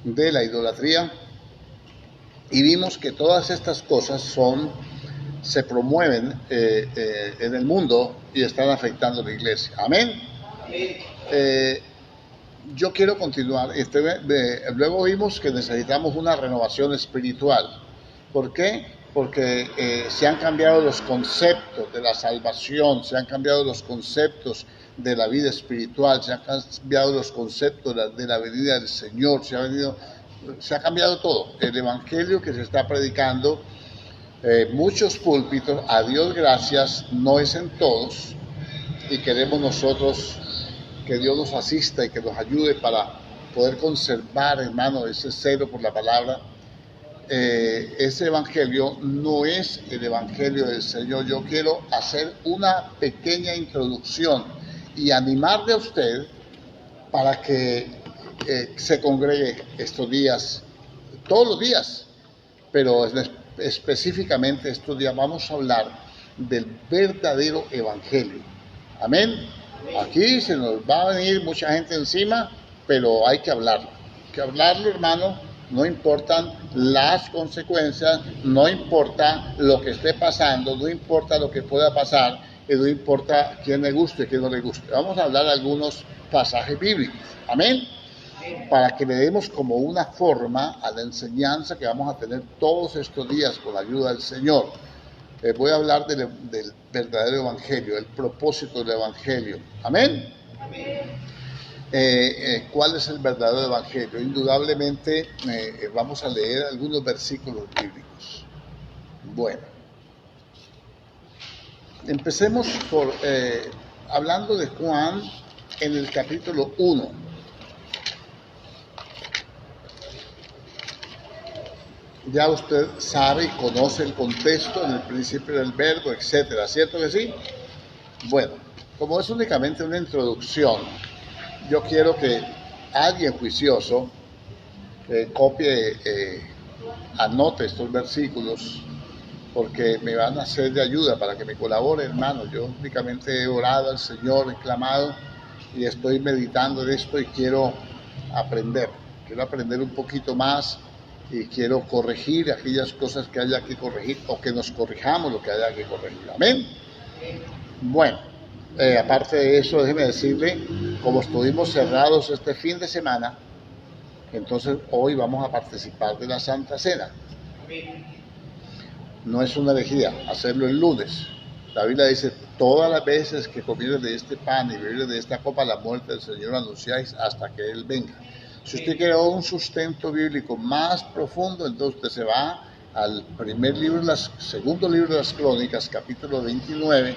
de la idolatría y vimos que todas estas cosas se promueven en el mundo y están afectando a la iglesia. Amén. Yo quiero continuar. Luego vimos que necesitamos una renovación espiritual. ¿Por qué? Porque se han cambiado los conceptos de la salvación, se han cambiado los conceptos de la vida espiritual, se han cambiado los conceptos de la venida del Señor, se ha cambiado todo. El evangelio que se está predicando, muchos púlpitos, a Dios gracias, no es en todos, y queremos nosotros que Dios nos asista y que nos ayude para poder conservar, hermano, ese celo por la palabra. Ese evangelio no es el evangelio del Señor. Yo quiero hacer una pequeña introducción y animarle a usted para que se congregue estos días, todos los días, pero específicamente estos días vamos a hablar del verdadero evangelio. Amén. Aquí se nos va a venir mucha gente encima, pero hay que hablarlo. Hay que hablarlo, hermano. No importan las consecuencias, no importa lo que esté pasando, no importa lo que pueda pasar, y no importa quién le guste y quién no le guste. Vamos a hablar de algunos pasajes bíblicos. Amén. Para que le demos como una forma a la enseñanza que vamos a tener todos estos días con la ayuda del Señor. Voy a hablar del verdadero evangelio, el propósito del evangelio. Amén. ¿Cuál es el verdadero evangelio? Indudablemente vamos a leer algunos versículos bíblicos. Bueno, empecemos por hablando de Juan en el capítulo 1. Ya usted sabe y conoce el contexto, en el principio del verbo, etcétera, ¿cierto que sí? Bueno, como es únicamente una introducción, yo quiero que alguien juicioso copie, anote estos versículos, porque me van a ser de ayuda para que me colabore, hermano. Yo únicamente he orado al Señor, he clamado y estoy meditando en esto y quiero aprender un poquito más. Y quiero corregir aquellas cosas que haya que corregir o que nos corrijamos lo que haya que corregir. Amén. Bueno, aparte de eso, déjeme decirle, como estuvimos cerrados este fin de semana, entonces hoy vamos a participar de la Santa Cena. No es una herejía hacerlo el lunes. La Biblia dice, todas las veces que comieres de este pan y bebieres de esta copa, la muerte del Señor anunciáis hasta que Él venga. Si usted quiere un sustento bíblico más profundo, entonces usted se va al segundo libro de las Crónicas, capítulo 29,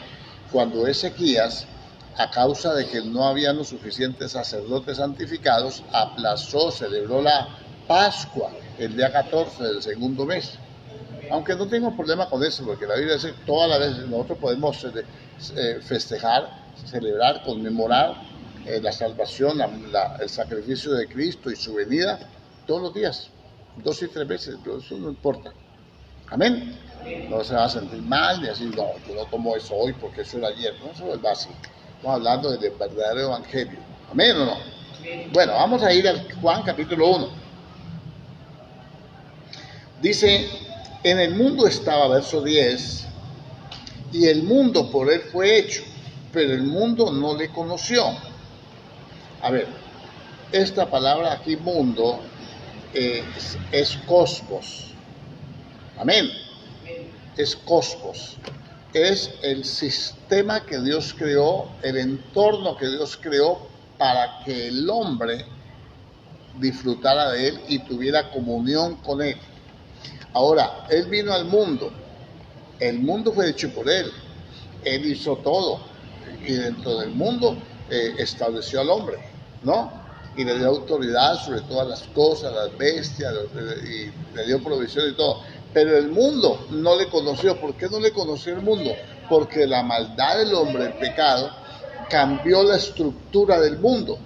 cuando Ezequías, a causa de que no habían los suficientes sacerdotes santificados, celebró la Pascua el día 14 del segundo mes. Aunque no tengo problema con eso, porque la Biblia dice todas las veces nosotros podemos festejar, celebrar, conmemorar la salvación, el sacrificio de Cristo y su venida todos los días, 2 y 3 veces, eso no importa. Amén. No se va a sentir mal ni así, no, yo no tomo eso hoy porque eso era ayer, no, eso es básico. Estamos hablando del verdadero evangelio. Amén o no. Bueno, vamos a ir al Juan capítulo 1. Dice, en el mundo estaba, verso 10, y el mundo por él fue hecho, pero el mundo no le conoció. A ver, esta palabra aquí, mundo, es cosmos. Amén. Es cosmos. Es el sistema que Dios creó, el entorno que Dios creó para que el hombre disfrutara de él y tuviera comunión con él. Ahora, él vino al mundo. El mundo fue hecho por él. Él hizo todo. Y dentro del mundo estableció al hombre, ¿no? Y le dio autoridad sobre todas las cosas, las bestias, y le dio provisión y todo. Pero el mundo no le conoció. ¿Por qué no le conoció el mundo? Porque la maldad del hombre, el pecado, cambió la estructura del mundo.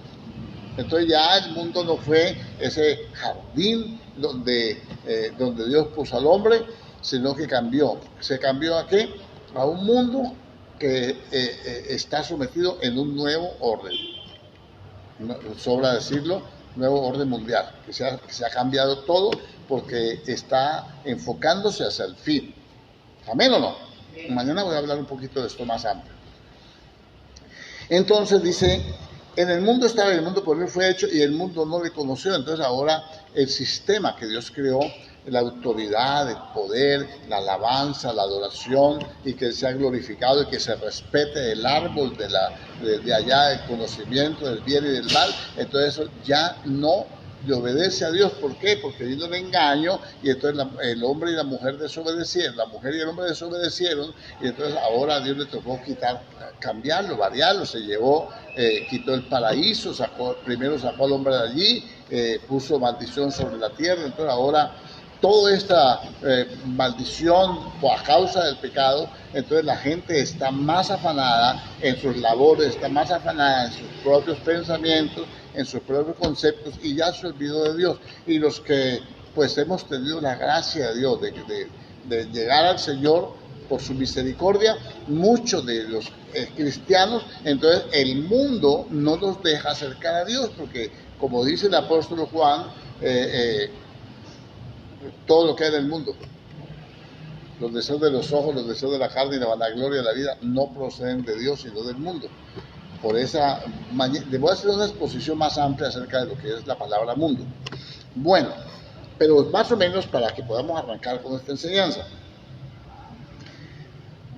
Entonces ya el mundo no fue ese jardín donde Dios puso al hombre, sino que cambió. ¿Se cambió a qué? A un mundo que está sometido en un nuevo orden. No, sobra decirlo, nuevo orden mundial, que se ha cambiado todo porque está enfocándose hacia el fin. ¿Amén o no? Mañana voy a hablar un poquito de esto más amplio. Entonces dice, en el mundo estaba, el mundo por él fue hecho y el mundo no le conoció. Entonces ahora el sistema que Dios creó, la autoridad, el poder, la alabanza, la adoración, y que sea glorificado y que se respete el árbol de allá, el conocimiento del bien y del mal. Entonces eso ya no le obedece a Dios. ¿Por qué? Porque vino el engaño y entonces el hombre y la mujer desobedecieron, la mujer y el hombre desobedecieron, y entonces ahora a Dios le tocó cambiarlo, variarlo. Se llevó, quitó el paraíso, primero sacó al hombre de allí, puso maldición sobre la tierra. Entonces ahora toda esta maldición a causa del pecado, entonces la gente está más afanada en sus labores, está más afanada en sus propios pensamientos, en sus propios conceptos, y ya se olvidó de Dios. Y los que pues hemos tenido la gracia de Dios de llegar al Señor por su misericordia, muchos de los cristianos, entonces el mundo no nos deja acercar a Dios, porque como dice el apóstol Juan, todo lo que hay en el mundo, los deseos de los ojos, los deseos de la carne y la vanagloria de la vida, no proceden de Dios, sino del mundo. Por esa, le voy a hacer una exposición más amplia acerca de lo que es la palabra mundo. Bueno, pero más o menos para que podamos arrancar con esta enseñanza.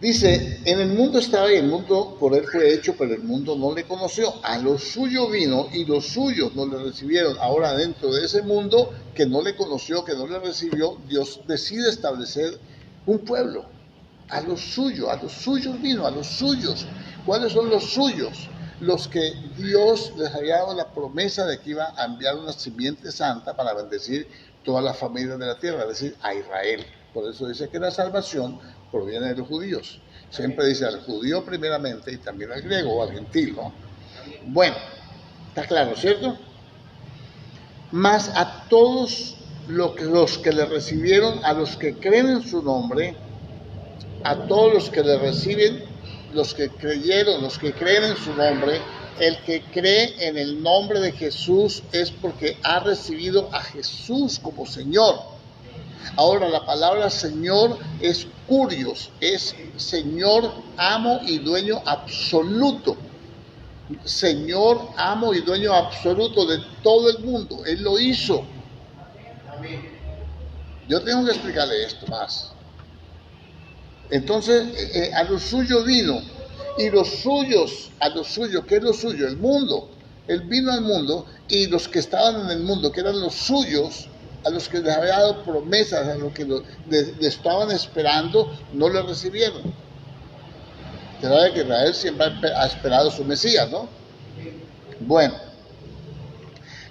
Dice, en el mundo estaba y el mundo por él fue hecho, pero el mundo no le conoció. A lo suyo vino y los suyos no le recibieron. Ahora dentro de ese mundo que no le conoció, que no le recibió, Dios decide establecer un pueblo. A los suyos vino, a los suyos. ¿Cuáles son los suyos? Los que Dios les había dado la promesa de que iba a enviar una simiente santa para bendecir todas las familias de la tierra, es decir, a Israel. Por eso dice que la salvación proviene de los judíos. Siempre dice al judío primeramente y también al griego o al gentil, ¿no? Bueno, está claro, ¿cierto? Mas a todos los que le recibieron, a los que creen en su nombre, a todos los que le reciben, los que creyeron, los que creen en su nombre, el que cree en el nombre de Jesús es porque ha recibido a Jesús como Señor. Ahora la palabra Señor es curios, es Señor, amo y dueño absoluto. Señor, amo y dueño absoluto de todo el mundo. Él lo hizo. Yo tengo que explicarle esto más. Entonces, a lo suyo vino, y los suyos, a lo suyo, ¿qué es lo suyo? El mundo. Él vino al mundo, y los que estaban en el mundo, que eran los suyos, a los que les había dado promesas, a los que le estaban esperando, no le recibieron. Usted sabe que Israel siempre ha esperado su Mesías, ¿no? Bueno,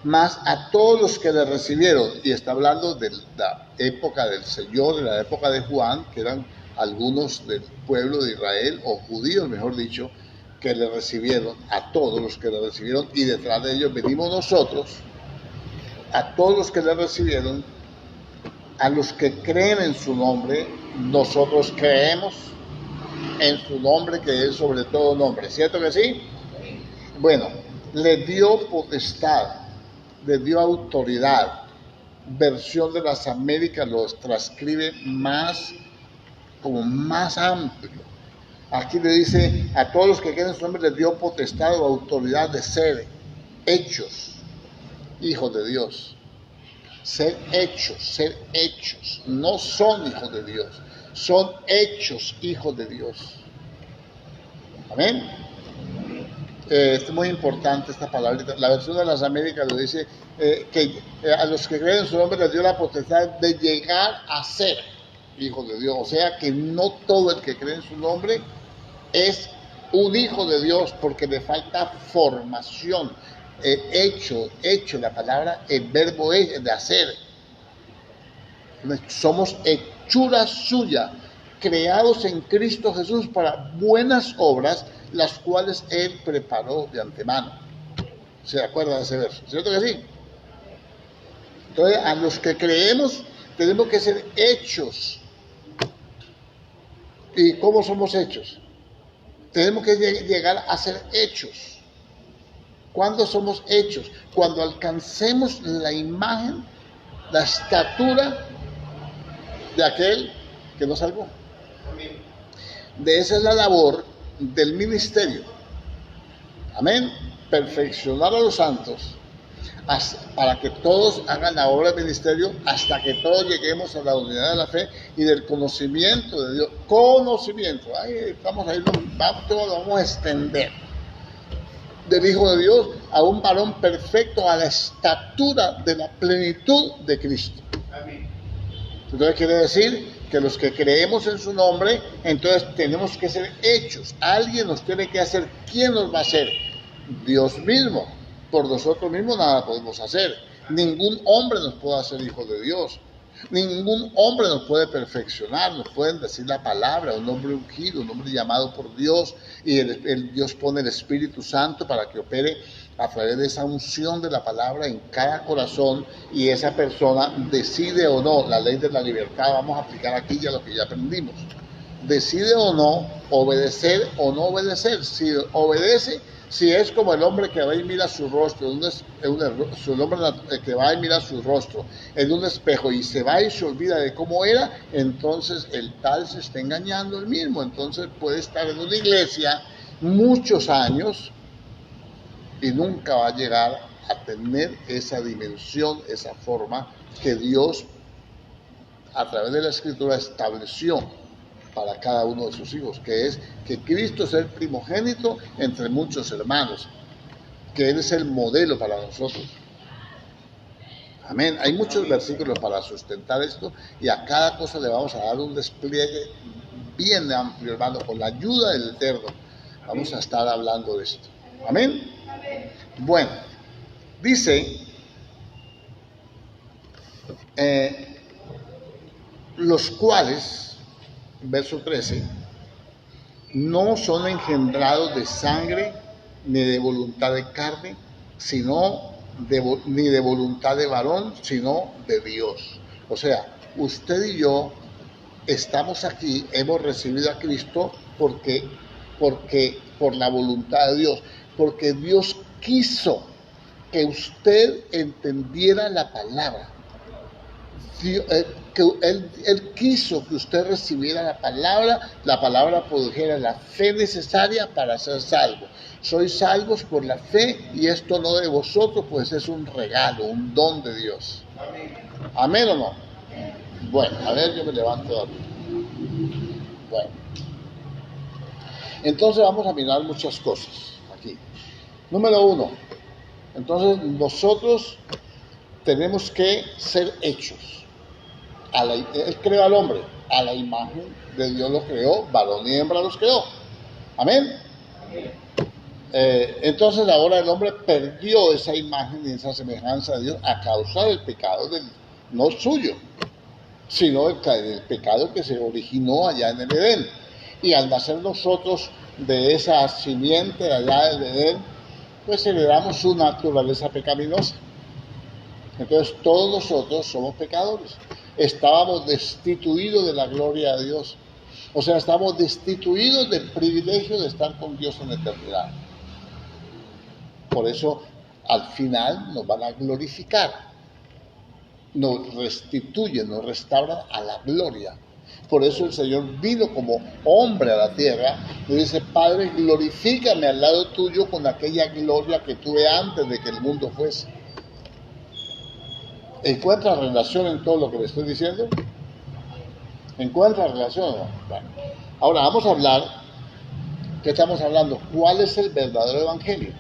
mas a todos los que le recibieron, y está hablando de la época del Señor, de la época de Juan, que eran algunos del pueblo de Israel, o judíos mejor dicho, que le recibieron, a todos los que le recibieron, y detrás de ellos venimos nosotros, a todos los que le recibieron, a los que creen en su nombre, nosotros creemos en su nombre, que es sobre todo nombre, ¿cierto que sí? Bueno, le dio potestad, le dio autoridad. Versión de las Américas los transcribe como más amplio. Aquí le dice, a todos los que creen en su nombre les dio potestad o autoridad de ser hechos hijos de Dios. Ser hechos, no son hijos de Dios, son hechos hijos de Dios. Amén. Es muy importante esta palabra. La versión de las Américas lo dice, que a los que creen en su nombre les dio la potestad de llegar a ser hijos de Dios. O sea que no todo el que cree en su nombre es un hijo de Dios, porque le falta formación. Hecho, la palabra, el verbo es de hacer. Somos hechura suya, creados en Cristo Jesús para buenas obras, las cuales Él preparó de antemano. ¿Se acuerda de ese verso? ¿Cierto que sí? Entonces, a los que creemos, tenemos que ser hechos. ¿Y cómo somos hechos? Tenemos que llegar a ser hechos. ¿Cuándo somos hechos? Cuando alcancemos la imagen, la estatura de aquel que nos salvó. De esa es la labor del ministerio. Amén. Perfeccionar a los santos para que todos hagan la obra del ministerio hasta que todos lleguemos a la unidad de la fe y del conocimiento de Dios. Conocimiento. Ahí estamos ahí, todo lo vamos a extender. Del Hijo de Dios a un varón perfecto a la estatura de la plenitud de Cristo. Amén. Entonces quiere decir que los que creemos en su nombre, entonces tenemos que ser hechos. Alguien nos tiene que hacer. ¿Quién nos va a hacer? Dios mismo. Por nosotros mismos nada podemos hacer. Ningún hombre nos puede hacer hijo de Dios. Ningún hombre nos puede perfeccionar. Nos pueden decir la palabra, un hombre ungido, un hombre llamado por Dios, y Dios pone el Espíritu Santo para que opere a través de esa unción de la palabra en cada corazón, y esa persona decide o no. La ley de la libertad, vamos a aplicar aquí ya lo que ya aprendimos. Decide o no obedecer o no obedecer. Si obedece, si es como el hombre que va y mira su rostro, el hombre que va y mira su rostro en un espejo y se va y se olvida de cómo era, entonces el tal se está engañando él mismo. Entonces puede estar en una iglesia muchos años y nunca va a llegar a tener esa dimensión, esa forma que Dios a través de la Escritura estableció para cada uno de sus hijos, que es que Cristo es el primogénito entre muchos hermanos, que Él es el modelo para nosotros. Amén. Hay muchos versículos para sustentar esto, y a cada cosa le vamos a dar un despliegue bien amplio, hermano, con la ayuda del Eterno. Vamos a estar hablando de esto. Amén. Bueno, dice, los cuales, verso 13, no son engendrados de sangre, ni de voluntad de carne, ni de voluntad de varón, sino de Dios. O sea, usted y yo estamos aquí, hemos recibido a Cristo por la voluntad de Dios, porque Dios quiso que usted entendiera la palabra. Él quiso que usted recibiera la palabra produjera la fe necesaria para ser salvo. Sois salvos por la fe, y esto no de vosotros, pues es un regalo, un don de Dios. ¿Amén o no? Bueno, a ver, yo me levanto aquí. Bueno, entonces vamos a mirar muchas cosas aquí. Número 1, entonces nosotros tenemos que ser hechos. Él creó al hombre, a la imagen de Dios lo creó, varón y hembra los creó. Amén. Entonces ahora el hombre perdió esa imagen y esa semejanza de Dios a causa del pecado no suyo, sino del pecado que se originó allá en el Edén. Y al nacer nosotros de esa simiente allá del Edén, pues heredamos su naturaleza pecaminosa. Entonces todos nosotros somos pecadores. Estábamos destituidos de la gloria de Dios. O sea, estamos destituidos del privilegio de estar con Dios en la eternidad. Por eso, al final nos van a glorificar. Nos restituyen, nos restauran a la gloria. Por eso el Señor vino como hombre a la tierra y dice: Padre, glorifícame al lado tuyo con aquella gloria que tuve antes de que el mundo fuese. ¿Encuentra relación en todo lo que le estoy diciendo? ¿Encuentra relación? Bueno, ahora vamos a hablar, ¿qué estamos hablando? ¿Cuál es el verdadero evangelio?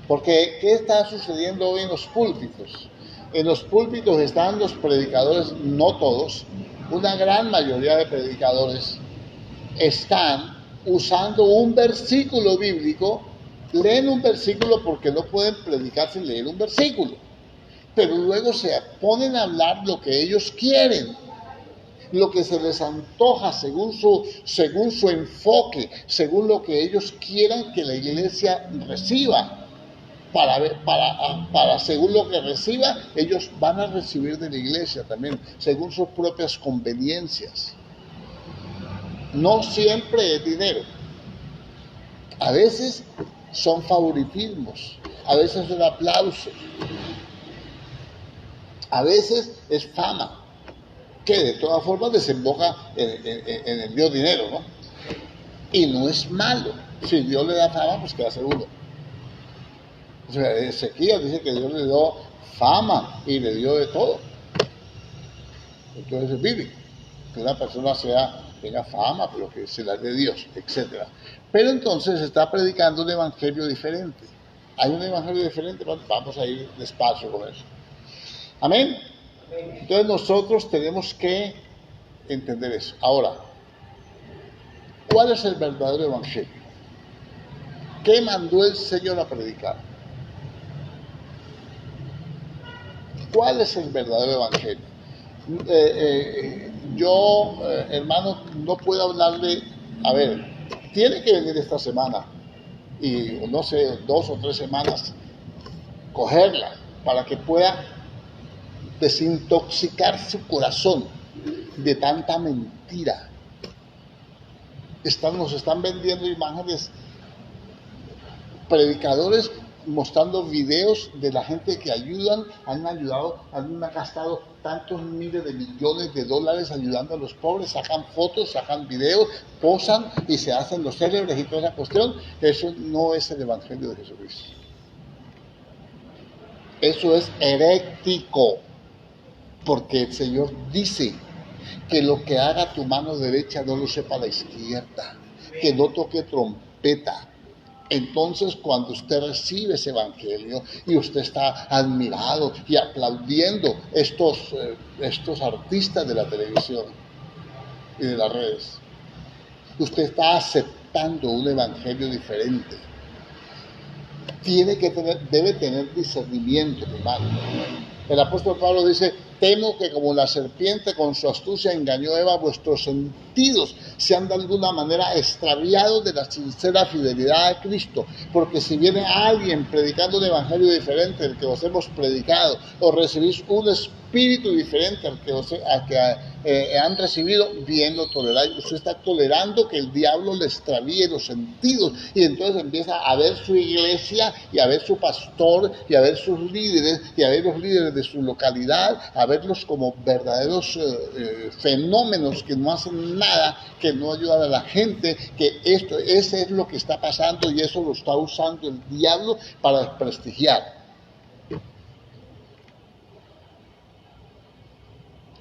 Porque, ¿qué está sucediendo hoy en los púlpitos? En los púlpitos están los predicadores, no todos, una gran mayoría de predicadores están usando un versículo bíblico, leen un versículo porque no pueden predicar sin leer un versículo. Pero luego se ponen a hablar lo que ellos quieren, lo que se les antoja según su enfoque, según lo que ellos quieran que la iglesia reciba. Para según lo que reciba, ellos van a recibir de la iglesia también, según sus propias conveniencias. No siempre es dinero. A veces son favoritismos, a veces es un aplauso, a veces es fama, que de todas formas desemboca en el Dios dinero, ¿no? Y no es malo. Si Dios le da fama, pues ¿qué hace uno? O sea, Ezequiel dice que Dios le dio fama y le dio de todo. Entonces es bíblico que una persona tenga fama, pero que se la dé Dios, etc. Pero entonces está predicando un evangelio diferente. Hay un evangelio diferente, vamos a ir despacio con eso. Amén. Entonces nosotros tenemos que entender eso. Ahora, ¿cuál es el verdadero evangelio? ¿Qué mandó el Señor a predicar? ¿Cuál es el verdadero evangelio? Hermano, no puedo hablarle, a ver, tiene que venir esta semana y no sé, 2 o 3 semanas, cogerla para que pueda desintoxicar su corazón de tanta mentira. Nos están vendiendo imágenes, predicadores mostrando videos de la gente que han gastado tantos miles de millones de dólares ayudando a los pobres, sacan fotos, sacan videos, posan y se hacen los célebres y toda esa cuestión. Eso no es el evangelio de Jesucristo. Eso es herético, porque el Señor dice que lo que haga tu mano derecha no lo sepa la izquierda, que no toque trompeta. Entonces, cuando usted recibe ese evangelio y usted está admirado y aplaudiendo estos artistas de la televisión y de las redes, usted está aceptando un evangelio diferente. Debe tener discernimiento, hermano. El apóstol Pablo dice: temo que como la serpiente con su astucia engañó a Eva, vuestros sentidos sean de alguna manera extraviados de la sincera fidelidad a Cristo. Porque si viene alguien predicando un evangelio diferente al que os hemos predicado, o recibís un espíritu diferente al que han recibido, bien lo toleráis. Usted está tolerando que el diablo le extravíe los sentidos, y entonces empieza a ver su iglesia y a ver su pastor y a ver sus líderes y a ver los líderes de su localidad, a verlos como verdaderos fenómenos que no hacen nada, que no ayudan a la gente, que ese es lo que está pasando, y eso lo está usando el diablo para desprestigiar.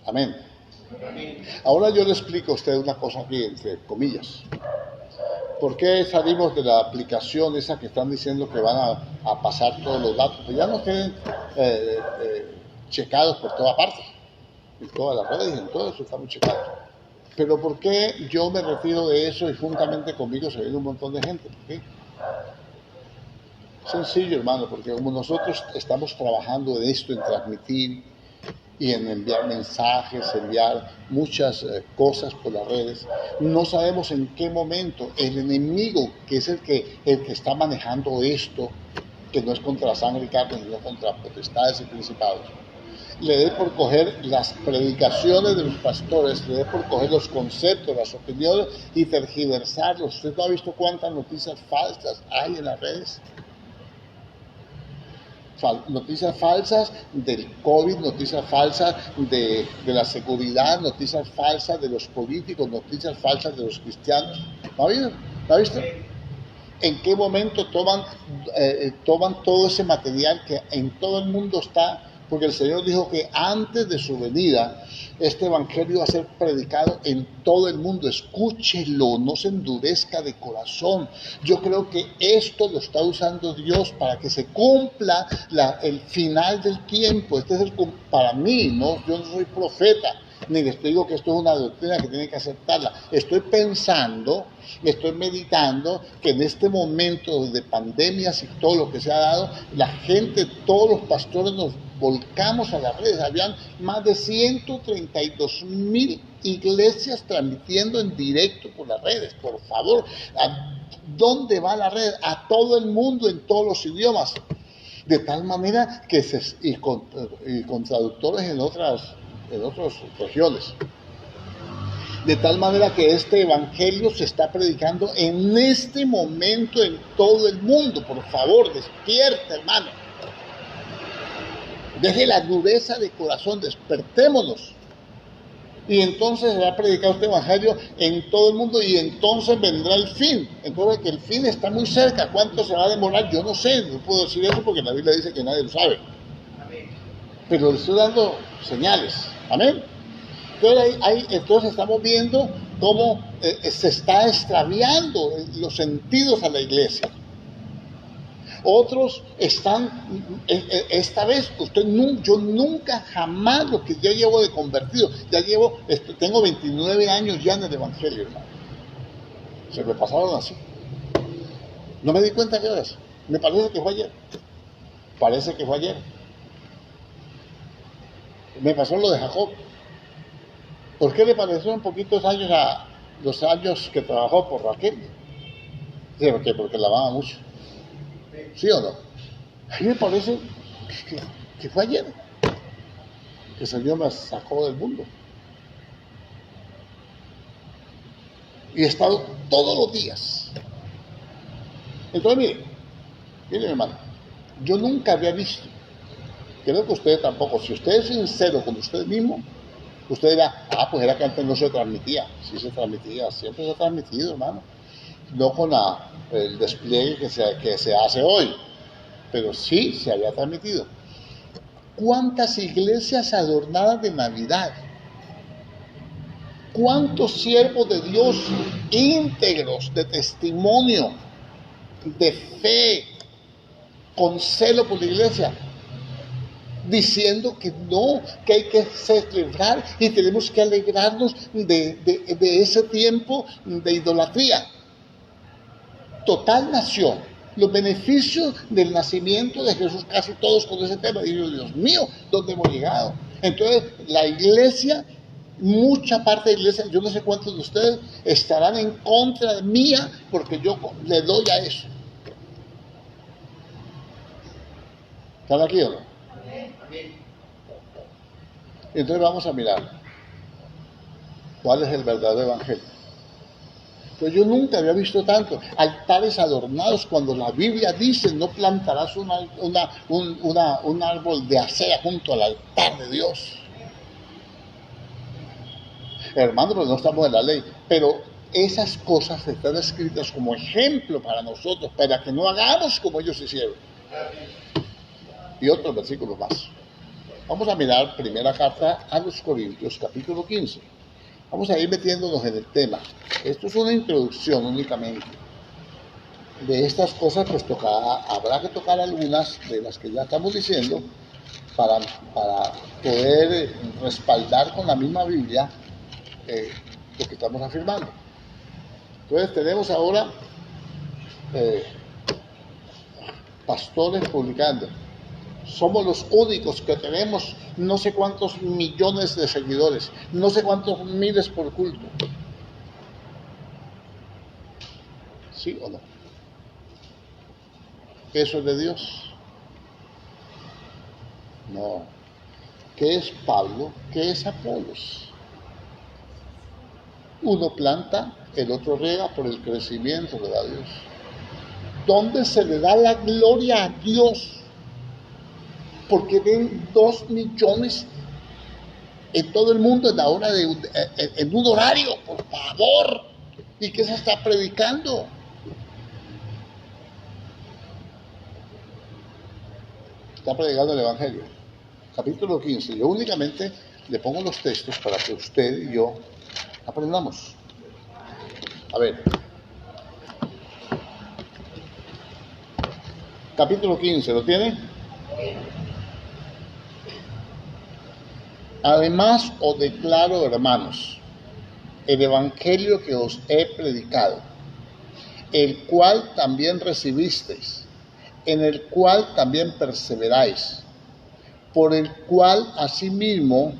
Amén. Ahora yo le explico a usted una cosa aquí, entre comillas. ¿Por qué salimos de la aplicación esa que están diciendo que van a pasar todos los datos? Pues ya no queden checados por toda parte, en todas las redes, en todo eso estamos checados. Pero ¿por qué yo me retiro de eso y juntamente conmigo se viene un montón de gente? ¿Por qué? Sencillo, hermano, porque como nosotros estamos trabajando en esto, en transmitir y en enviar mensajes, enviar muchas cosas por las redes, no sabemos en qué momento el enemigo, que es el que está manejando esto, que no es contra sangre y carne, sino contra potestades y principados, le dé por coger las predicaciones de los pastores, le dé por coger los conceptos, las opiniones y tergiversarlos. ¿Usted no ha visto cuántas noticias falsas hay en las redes? Noticias falsas del COVID, noticias falsas de la seguridad, noticias falsas de los políticos, noticias falsas de los cristianos. ¿No ha habido? ¿No ha visto? ¿En qué momento toman todo ese material que en todo el mundo está? Porque el Señor dijo que antes de su venida, este evangelio va a ser predicado en todo el mundo. Escúchelo, no se endurezca de corazón. Yo creo que esto lo está usando Dios para que se cumpla el final del tiempo. Para mí, ¿no? Yo no soy profeta, ni les digo que esto es una doctrina que tienen que aceptarla. Estoy pensando, estoy meditando que en este momento de pandemias y todo lo que se ha dado, la gente, todos los pastores nos volcamos a las redes. Habían más de 132,000 iglesias transmitiendo en directo por las redes. Por favor, ¿a dónde va la red? A todo el mundo, en todos los idiomas. De tal manera que con traductores en otras regiones. De tal manera que este evangelio se está predicando en este momento en todo el mundo. Por favor, despierta, hermano. Deje la dureza de corazón, despertémonos. Y entonces se va a predicar este evangelio en todo el mundo y entonces vendrá el fin. Entonces que el fin está muy cerca. ¿Cuánto se va a demorar? Yo no sé, no puedo decir eso porque la Biblia dice que nadie lo sabe. Pero le estoy dando señales. Amén. Entonces estamos viendo cómo se está extraviando los sentidos a la iglesia. Otros están, esta vez, yo nunca, jamás lo que yo llevo de convertido, tengo 29 años ya en el Evangelio, hermano. Se me pasaron así. No me di cuenta que era eso. Me parece que fue ayer. Parece que fue ayer. Me pasó lo de Jacob. ¿Por qué le parecieron poquitos años a los años que trabajó por Raquel? Sí, porque la amaba mucho. ¿Sí o no? A mí me parece que fue ayer que el Señor me sacó del mundo. Y he estado todos los días. Entonces, mire hermano, yo nunca había visto, creo que ustedes tampoco, si usted es sincero con usted mismo, usted dirá, pues era que antes no se transmitía. Sí se transmitía, siempre se ha transmitido, hermano. No con el despliegue que se hace hoy, pero sí se había transmitido. ¿Cuántas iglesias adornadas de Navidad? ¿Cuántos siervos de Dios íntegros, de testimonio, de fe, con celo por la iglesia, diciendo que no, que hay que celebrar y tenemos que alegrarnos de ese tiempo de idolatría? Total nación, los beneficios del nacimiento de Jesús, casi todos con ese tema. Y yo, Dios mío, ¿dónde hemos llegado? Entonces, la iglesia, mucha parte de la iglesia, yo no sé cuántos de ustedes estarán en contra de mía porque yo le doy a eso. ¿Están aquí o no? Entonces vamos a mirar cuál es el verdadero evangelio. Pues yo nunca había visto tanto altares adornados cuando la Biblia dice no plantarás un árbol de acera junto al altar de Dios. Hermano, pues no estamos en la ley, pero esas cosas están escritas como ejemplo para nosotros, para que no hagamos como ellos hicieron. Y otros versículos más. Vamos a mirar primera carta a los Corintios, capítulo 15. Vamos a ir metiéndonos en el tema. Esto es una introducción únicamente. De estas cosas, pues habrá que tocar algunas de las que ya estamos diciendo para poder respaldar con la misma Biblia lo que estamos afirmando. Entonces tenemos ahora pastores publicando. Somos los únicos que tenemos no sé cuántos millones de seguidores, no sé cuántos miles por culto. ¿Sí o no? ¿Eso es de Dios? No. ¿Qué es Pablo? ¿Qué es Apolos? Uno planta, el otro riega, por el crecimiento le da a Dios. ¿Dónde se le da la gloria a Dios? Porque ven 2 millones en todo el mundo en la hora en un horario, por favor. ¿Y qué se está predicando? Está predicando el Evangelio. Capítulo 15. Yo únicamente le pongo los textos para que usted y yo aprendamos. A ver. Capítulo 15, ¿lo tiene? Además os declaro, hermanos, el evangelio que os he predicado, el cual también recibisteis, en el cual también perseveráis, por el cual asimismo,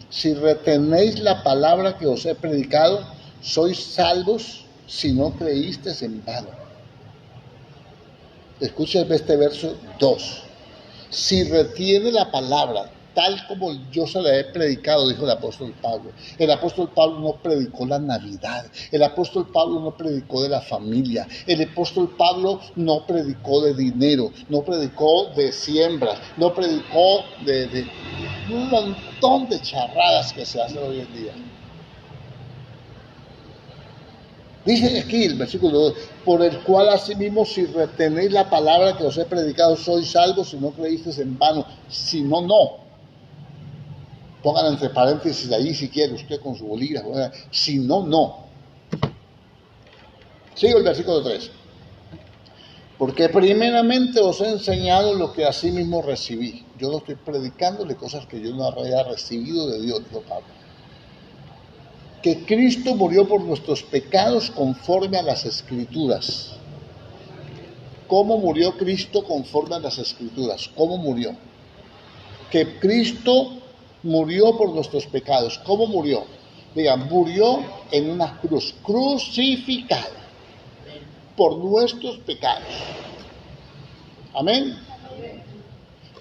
si retenéis la palabra que os he predicado, sois salvos si no creísteis en vano. Escuchen este verso 2. Si retiene la palabra, tal como yo se la he predicado, dijo el apóstol Pablo. El apóstol Pablo no predicó la Navidad, el apóstol Pablo no predicó de la familia, el apóstol Pablo no predicó de dinero, no predicó de siembras, no predicó de un montón de charradas que se hacen hoy en día. Dice aquí el versículo 2, por el cual asimismo si retenéis la palabra que os he predicado, sois salvos, si no creísteis en vano, si no, no. Pongan entre paréntesis ahí si quiere usted con su bolígrafo, si no, no. Sigo el versículo 3. Porque primeramente os he enseñado lo que asimismo recibí. Yo no estoy predicándole cosas que yo no había recibido de Dios, dijo Pablo. Que Cristo murió por nuestros pecados conforme a las Escrituras. ¿Cómo murió Cristo conforme a las Escrituras? ¿Cómo murió? Que Cristo murió por nuestros pecados. ¿Cómo murió? Digan, murió en una cruz, crucificado por nuestros pecados. Amén.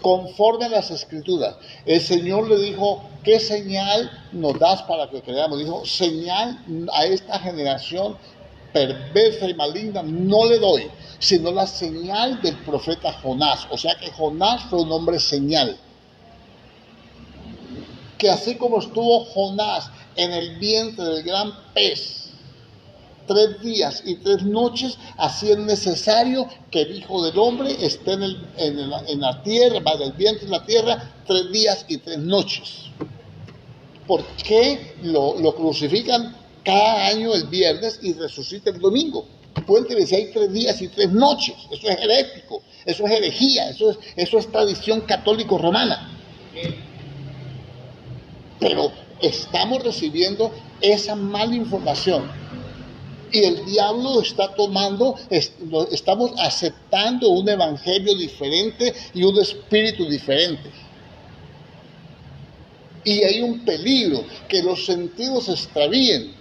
Conforme a las Escrituras. El Señor le dijo, ¿qué señal nos das para que creamos? Dijo, señal a esta generación perversa y maligna no le doy, sino la señal del profeta Jonás. O sea que Jonás fue un hombre señal. Que así como estuvo Jonás en el vientre del gran pez 3 días y 3 noches, así es necesario que el Hijo del Hombre esté en la tierra, va del vientre de la tierra, 3 días y 3 noches. ¿Por qué lo crucifican cada año el viernes y resucita el domingo? Pueden decir hay 3 días y 3 noches. Eso es herético, eso es herejía, eso es tradición católico-romana. Pero estamos recibiendo esa mala información. Y el diablo está estamos aceptando un evangelio diferente y un espíritu diferente. Y hay un peligro que los sentidos se extravíen.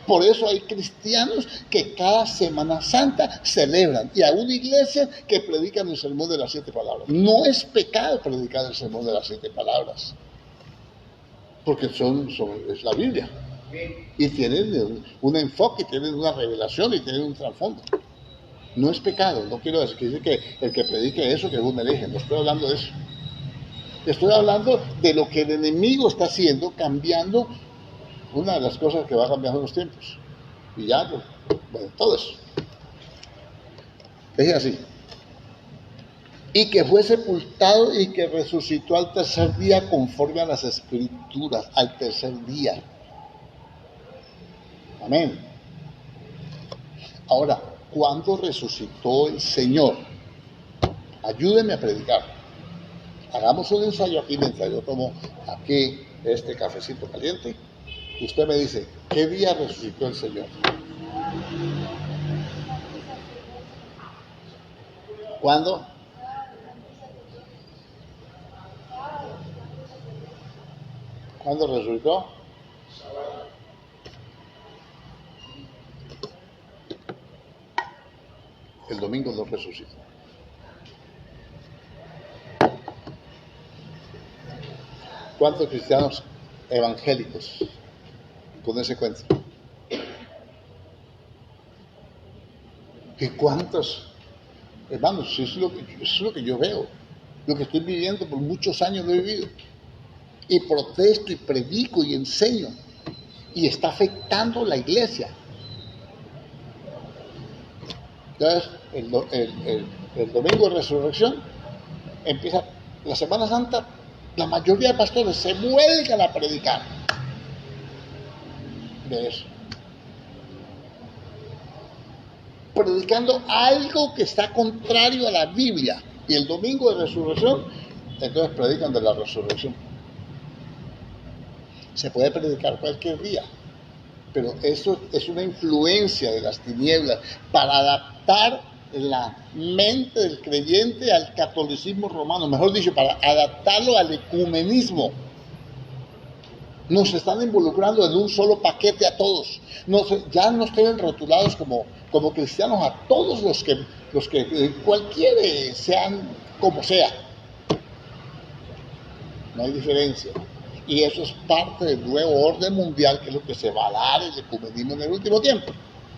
Por eso hay cristianos que cada Semana Santa celebran. Y aún iglesias que predican el sermón de las 7 palabras. No es pecado predicar el sermón de las 7 palabras. Porque es la Biblia. Y tienen un enfoque, tienen una revelación y tienen un trasfondo. No es pecado, no quiero decir que el que predique eso que es un hereje, no estoy hablando de eso. Estoy hablando de lo que el enemigo está haciendo, cambiando una de las cosas que va cambiando en los tiempos. Y ya, bueno, todo eso. Es así. Y que fue sepultado y que resucitó al tercer día conforme a las Escrituras, al tercer día. Amén. Ahora, ¿cuándo resucitó el Señor? Ayúdenme a predicar. Hagamos un ensayo aquí mientras yo tomo aquí este cafecito caliente. Usted me dice, ¿qué día resucitó el Señor? ¿Cuándo? ¿Cuándo resucitó? El domingo no resucitó. ¿Cuántos cristianos evangélicos con ese cuento? ¿Y cuántos? Hermanos, eso es lo que yo veo, lo que estoy viviendo, por muchos años lo he vivido. Y protesto y predico y enseño. Y está afectando la iglesia. Entonces, el domingo de resurrección empieza la Semana Santa. La mayoría de pastores se vuelcan a predicar de eso. Predicando algo que está contrario a la Biblia. Y el domingo de resurrección, entonces predican de la resurrección. Se puede predicar cualquier día, pero eso es una influencia de las tinieblas para adaptar la mente del creyente al catolicismo romano, mejor dicho, para adaptarlo al ecumenismo. Nos están involucrando en un solo paquete a todos. Ya no estén rotulados como cristianos a todos los que cualquiera sean como sea. no hay diferencia. Y eso es parte del nuevo orden mundial, que es lo que se va a dar el ecumenismo en el último tiempo.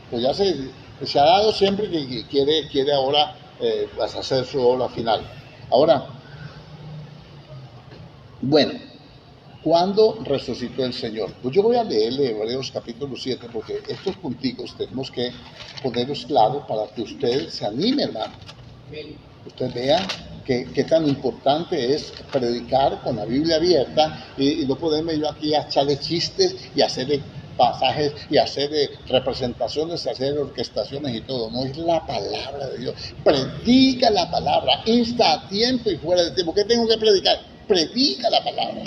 Pues ya se ha dado siempre que quiere ahora hacer su obra final. Ahora, bueno, ¿cuándo resucitó el Señor? Pues yo voy a leerle Hebreos capítulo 7, porque estos punticos tenemos que ponerlos claros para que usted se anime, hermano. Usted vea qué tan importante es predicar con la Biblia abierta y no poderme yo aquí a echarle chistes y hacerle pasajes y hacer representaciones, hacer orquestaciones y todo. No, es la palabra de Dios. Predica la palabra, insta a tiempo y fuera de tiempo. ¿Qué tengo que predicar? Predica la palabra.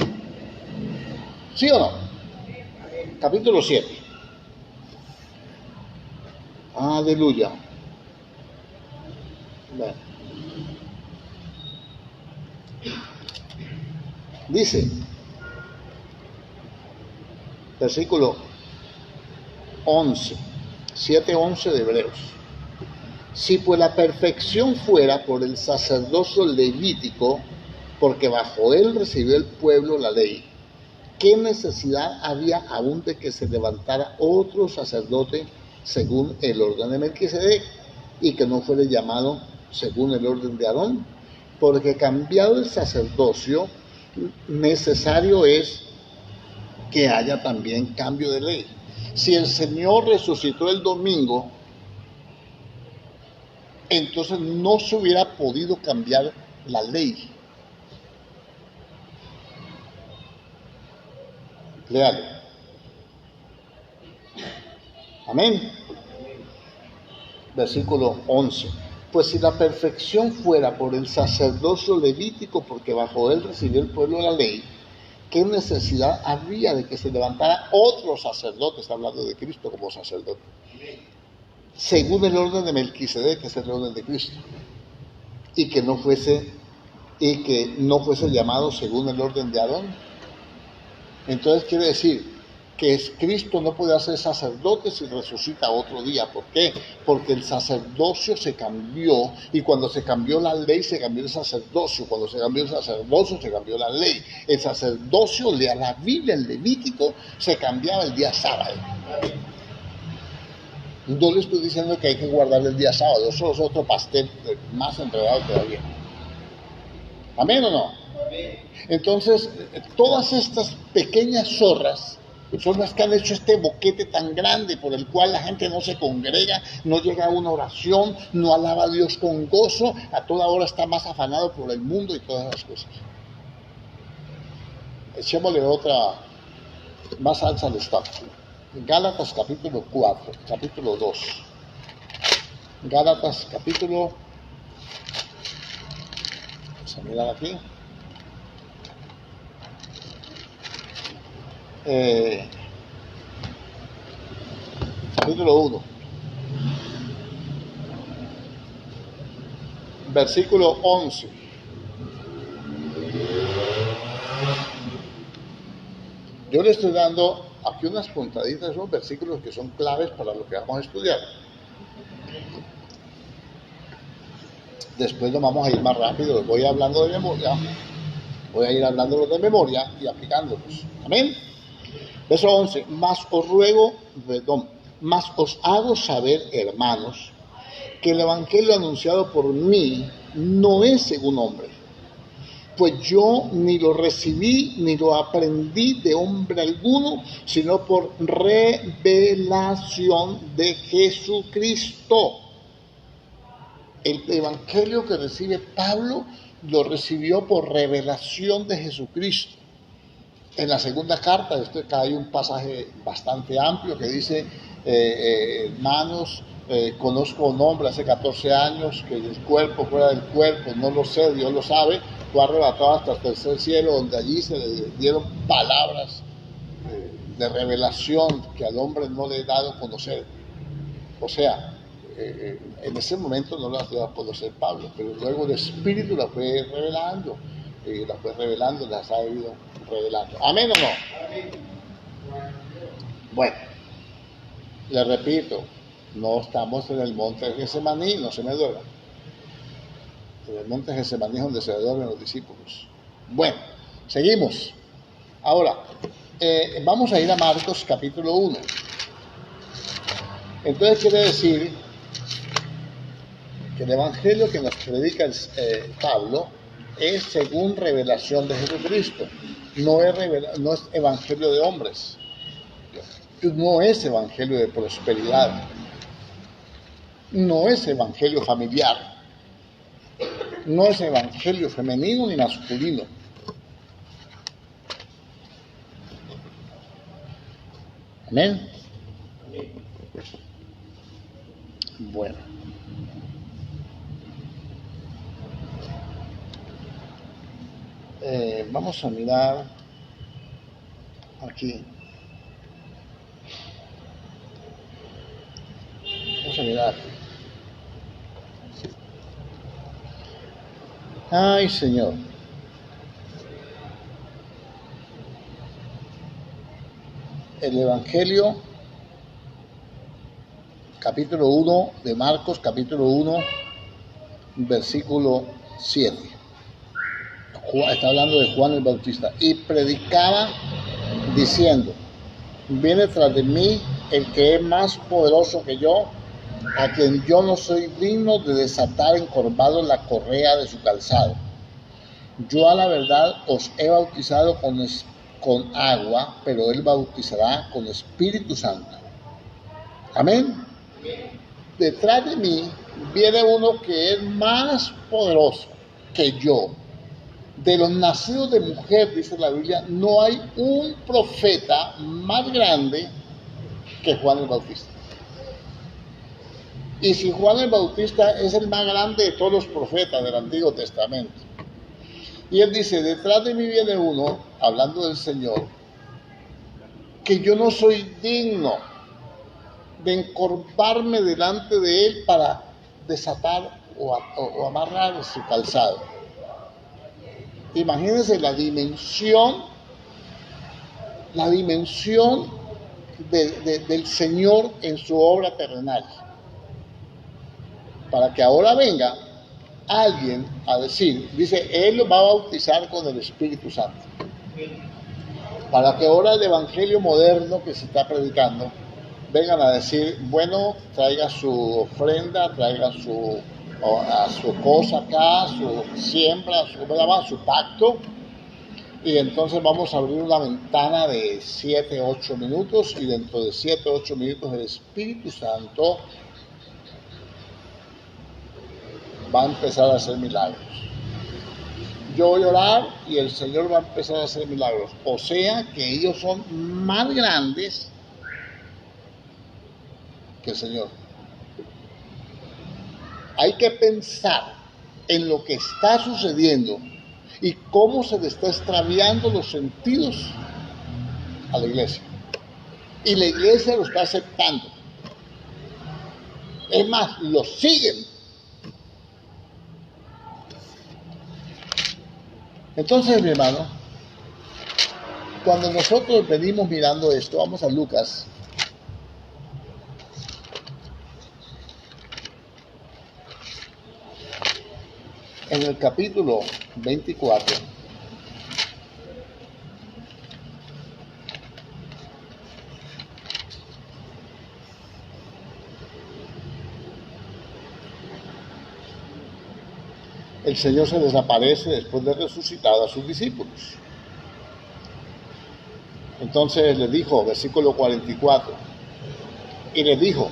¿Sí o no? Capítulo 7. Aleluya. Bueno. Dice, versículo 11, 7:11 de Hebreos. Si pues la perfección fuera por el sacerdocio levítico, porque bajo él recibió el pueblo la ley, ¿qué necesidad había aún de que se levantara otro sacerdote según el orden de Melquisedec y que no fuera llamado según el orden de Aarón? Porque cambiado el sacerdocio, necesario es que haya también cambio de ley. Si el Señor resucitó el domingo, entonces no se hubiera podido cambiar la ley. Léalo. Amén. Versículo 11. Pues si la perfección fuera por el sacerdocio levítico, porque bajo él recibió el pueblo la ley, ¿qué necesidad habría de que se levantara otro sacerdote? Está hablando de Cristo como sacerdote. Según el orden de Melquisedec, que es el orden de Cristo. Y que no fuese llamado según el orden de Aarón. Entonces quiere decir que Cristo no puede ser sacerdote si resucita otro día. ¿Por qué? Porque el sacerdocio se cambió, y cuando se cambió la ley se cambió el sacerdocio. Cuando se cambió el sacerdocio se cambió la ley. El sacerdocio, lea la Biblia, el Levítico, se cambiaba el día sábado. No le estoy diciendo que hay que guardar el día sábado, eso es otro pastel más enredado todavía. ¿Amén o no? Entonces, todas estas pequeñas zorras son las que han hecho este boquete tan grande por el cual la gente no se congrega, no llega a una oración, no alaba a Dios con gozo, a toda hora está más afanado por el mundo y todas esas cosas. Echémosle otra, más salsa al estado. Gálatas capítulo 4, capítulo 2. Gálatas capítulo, vamos a mirar aquí. Capítulo 1, versículo 11. Yo le estoy dando aquí unas puntaditas de esos versículos que son claves para lo que vamos a estudiar. Después nos vamos a ir más rápido, voy hablando de memoria, voy a ir hablándolos de memoria y aplicándolos. Amén. Verso 11, mas os hago saber, hermanos, que el evangelio anunciado por mí no es según hombre, pues yo ni lo recibí ni lo aprendí de hombre alguno, sino por revelación de Jesucristo. El evangelio que recibe Pablo lo recibió por revelación de Jesucristo. En la segunda carta, hay un pasaje bastante amplio que dice, hermanos, conozco un hombre hace 14 años que el cuerpo fuera del cuerpo, no lo sé, Dios lo sabe, fue arrebatado hasta el tercer cielo, donde allí se le dieron palabras de revelación que al hombre no le he dado a conocer. O sea, en ese momento no las dio a conocer Pablo, pero luego el Espíritu las fue revelando, las ha ido revelando. ¿Amén o no? Bueno, le repito, no estamos en el monte de Getsemaní, no se me duerman. En el monte de Getsemaní es donde se duermen los discípulos. Bueno, Seguimos. Ahora, vamos a ir a Marcos capítulo 1. Entonces quiere decir que el evangelio que nos predica Pablo es según revelación de Jesucristo. No es evangelio de hombres. No es evangelio de prosperidad. No es evangelio familiar. No es evangelio femenino ni masculino. Amén. Bueno. Vamos a mirar aquí. Vamos a mirar. Ay, Señor. El Evangelio, capítulo 1 de Marcos, capítulo 1, versículo 7. Está hablando de Juan el Bautista. Y predicaba diciendo: viene tras de mí el que es más poderoso que yo, a quien yo no soy digno de desatar encorvado la correa de su calzado. Yo a la verdad os he bautizado con agua, pero él bautizará con Espíritu Santo. Amén. Detrás de mí viene uno que es más poderoso que yo. De los nacidos de mujer, dice la Biblia, no hay un profeta más grande que Juan el Bautista. Y si Juan el Bautista es el más grande de todos los profetas del Antiguo Testamento. Y él dice: detrás de mí viene uno, hablando del Señor, que yo no soy digno de encorvarme delante de él para desatar o amarrar su calzado. Imagínense la dimensión del Señor en su obra terrenal. Para que ahora venga alguien a decir, dice, él lo va a bautizar con el Espíritu Santo. Para que ahora el evangelio moderno que se está predicando vengan a decir, bueno, traiga su ofrenda, traiga su cosa acá, su siembra, su pacto, y entonces vamos a abrir una ventana de 7-8 minutos, y dentro de 7-8 minutos el Espíritu Santo va a empezar a hacer milagros. Yo voy a orar y el Señor va a empezar a hacer milagros. O sea que ellos son más grandes que el Señor. Hay que pensar en lo que está sucediendo y cómo se le está extraviando los sentidos a la iglesia. Y la iglesia lo está aceptando. Es más, lo siguen. Entonces, mi hermano, cuando nosotros venimos mirando esto, vamos a Lucas. En el capítulo 24, el Señor se desaparece después de resucitar a sus discípulos. Entonces le dijo, versículo 44, y le dijo: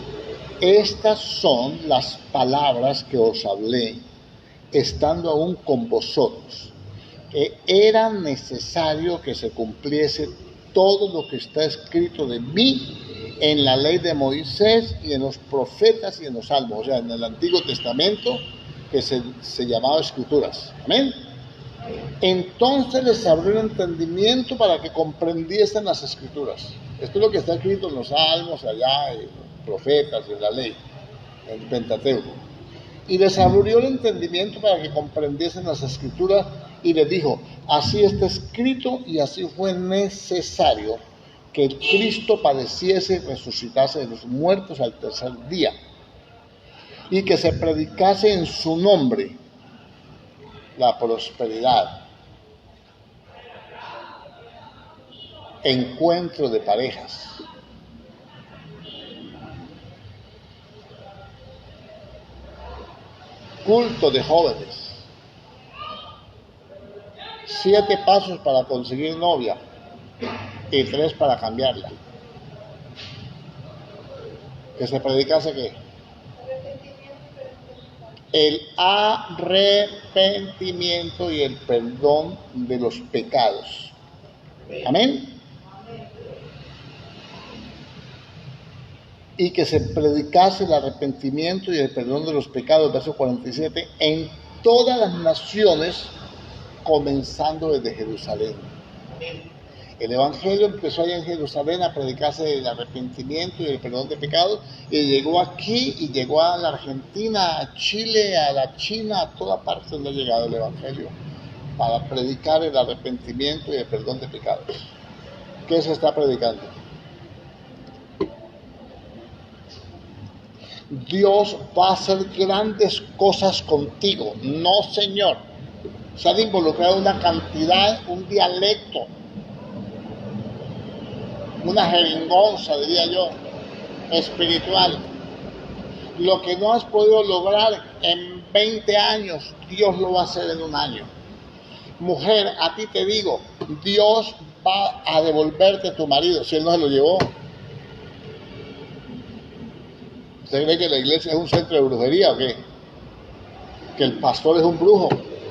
estas son las palabras que os hablé, estando aún con vosotros, que era necesario que se cumpliese todo lo que está escrito de mí en la ley de Moisés y en los profetas y en los salmos, o sea, en el Antiguo Testamento, que se llamaba Escrituras. Amén. Entonces les abrió el entendimiento para que comprendiesen las Escrituras. Esto es lo que está escrito en los salmos, allá, en los profetas y en la ley, en el Pentateuco. Y les abrió el entendimiento para que comprendiesen las Escrituras, y les dijo: así está escrito y así fue necesario que el Cristo padeciese y resucitase de los muertos al tercer día, y que se predicase en su nombre la prosperidad encuentro de parejas, culto de jóvenes, 7 pasos para conseguir novia y 3 para cambiarla. Que se predicase que el arrepentimiento y el perdón de los pecados. Amén. Y que se predicase el arrepentimiento y el perdón de los pecados, verso 47, en todas las naciones, comenzando desde Jerusalén. El Evangelio empezó allá en Jerusalén a predicarse el arrepentimiento y el perdón de pecados, y llegó aquí, y llegó a la Argentina, a Chile, a la China, a toda parte donde ha llegado el Evangelio, para predicar el arrepentimiento y el perdón de pecados. ¿Qué se está predicando? Dios va a hacer grandes cosas contigo. No, Señor. Se ha involucrado una cantidad, un dialecto, una jeringonza, diría yo, espiritual. Lo que no has podido lograr en 20 años, Dios lo va a hacer en un año. Mujer, a ti te digo, Dios va a devolverte tu marido, si él no se lo llevó. ¿Usted cree que la iglesia es un centro de brujería o qué? Que el pastor es un brujo.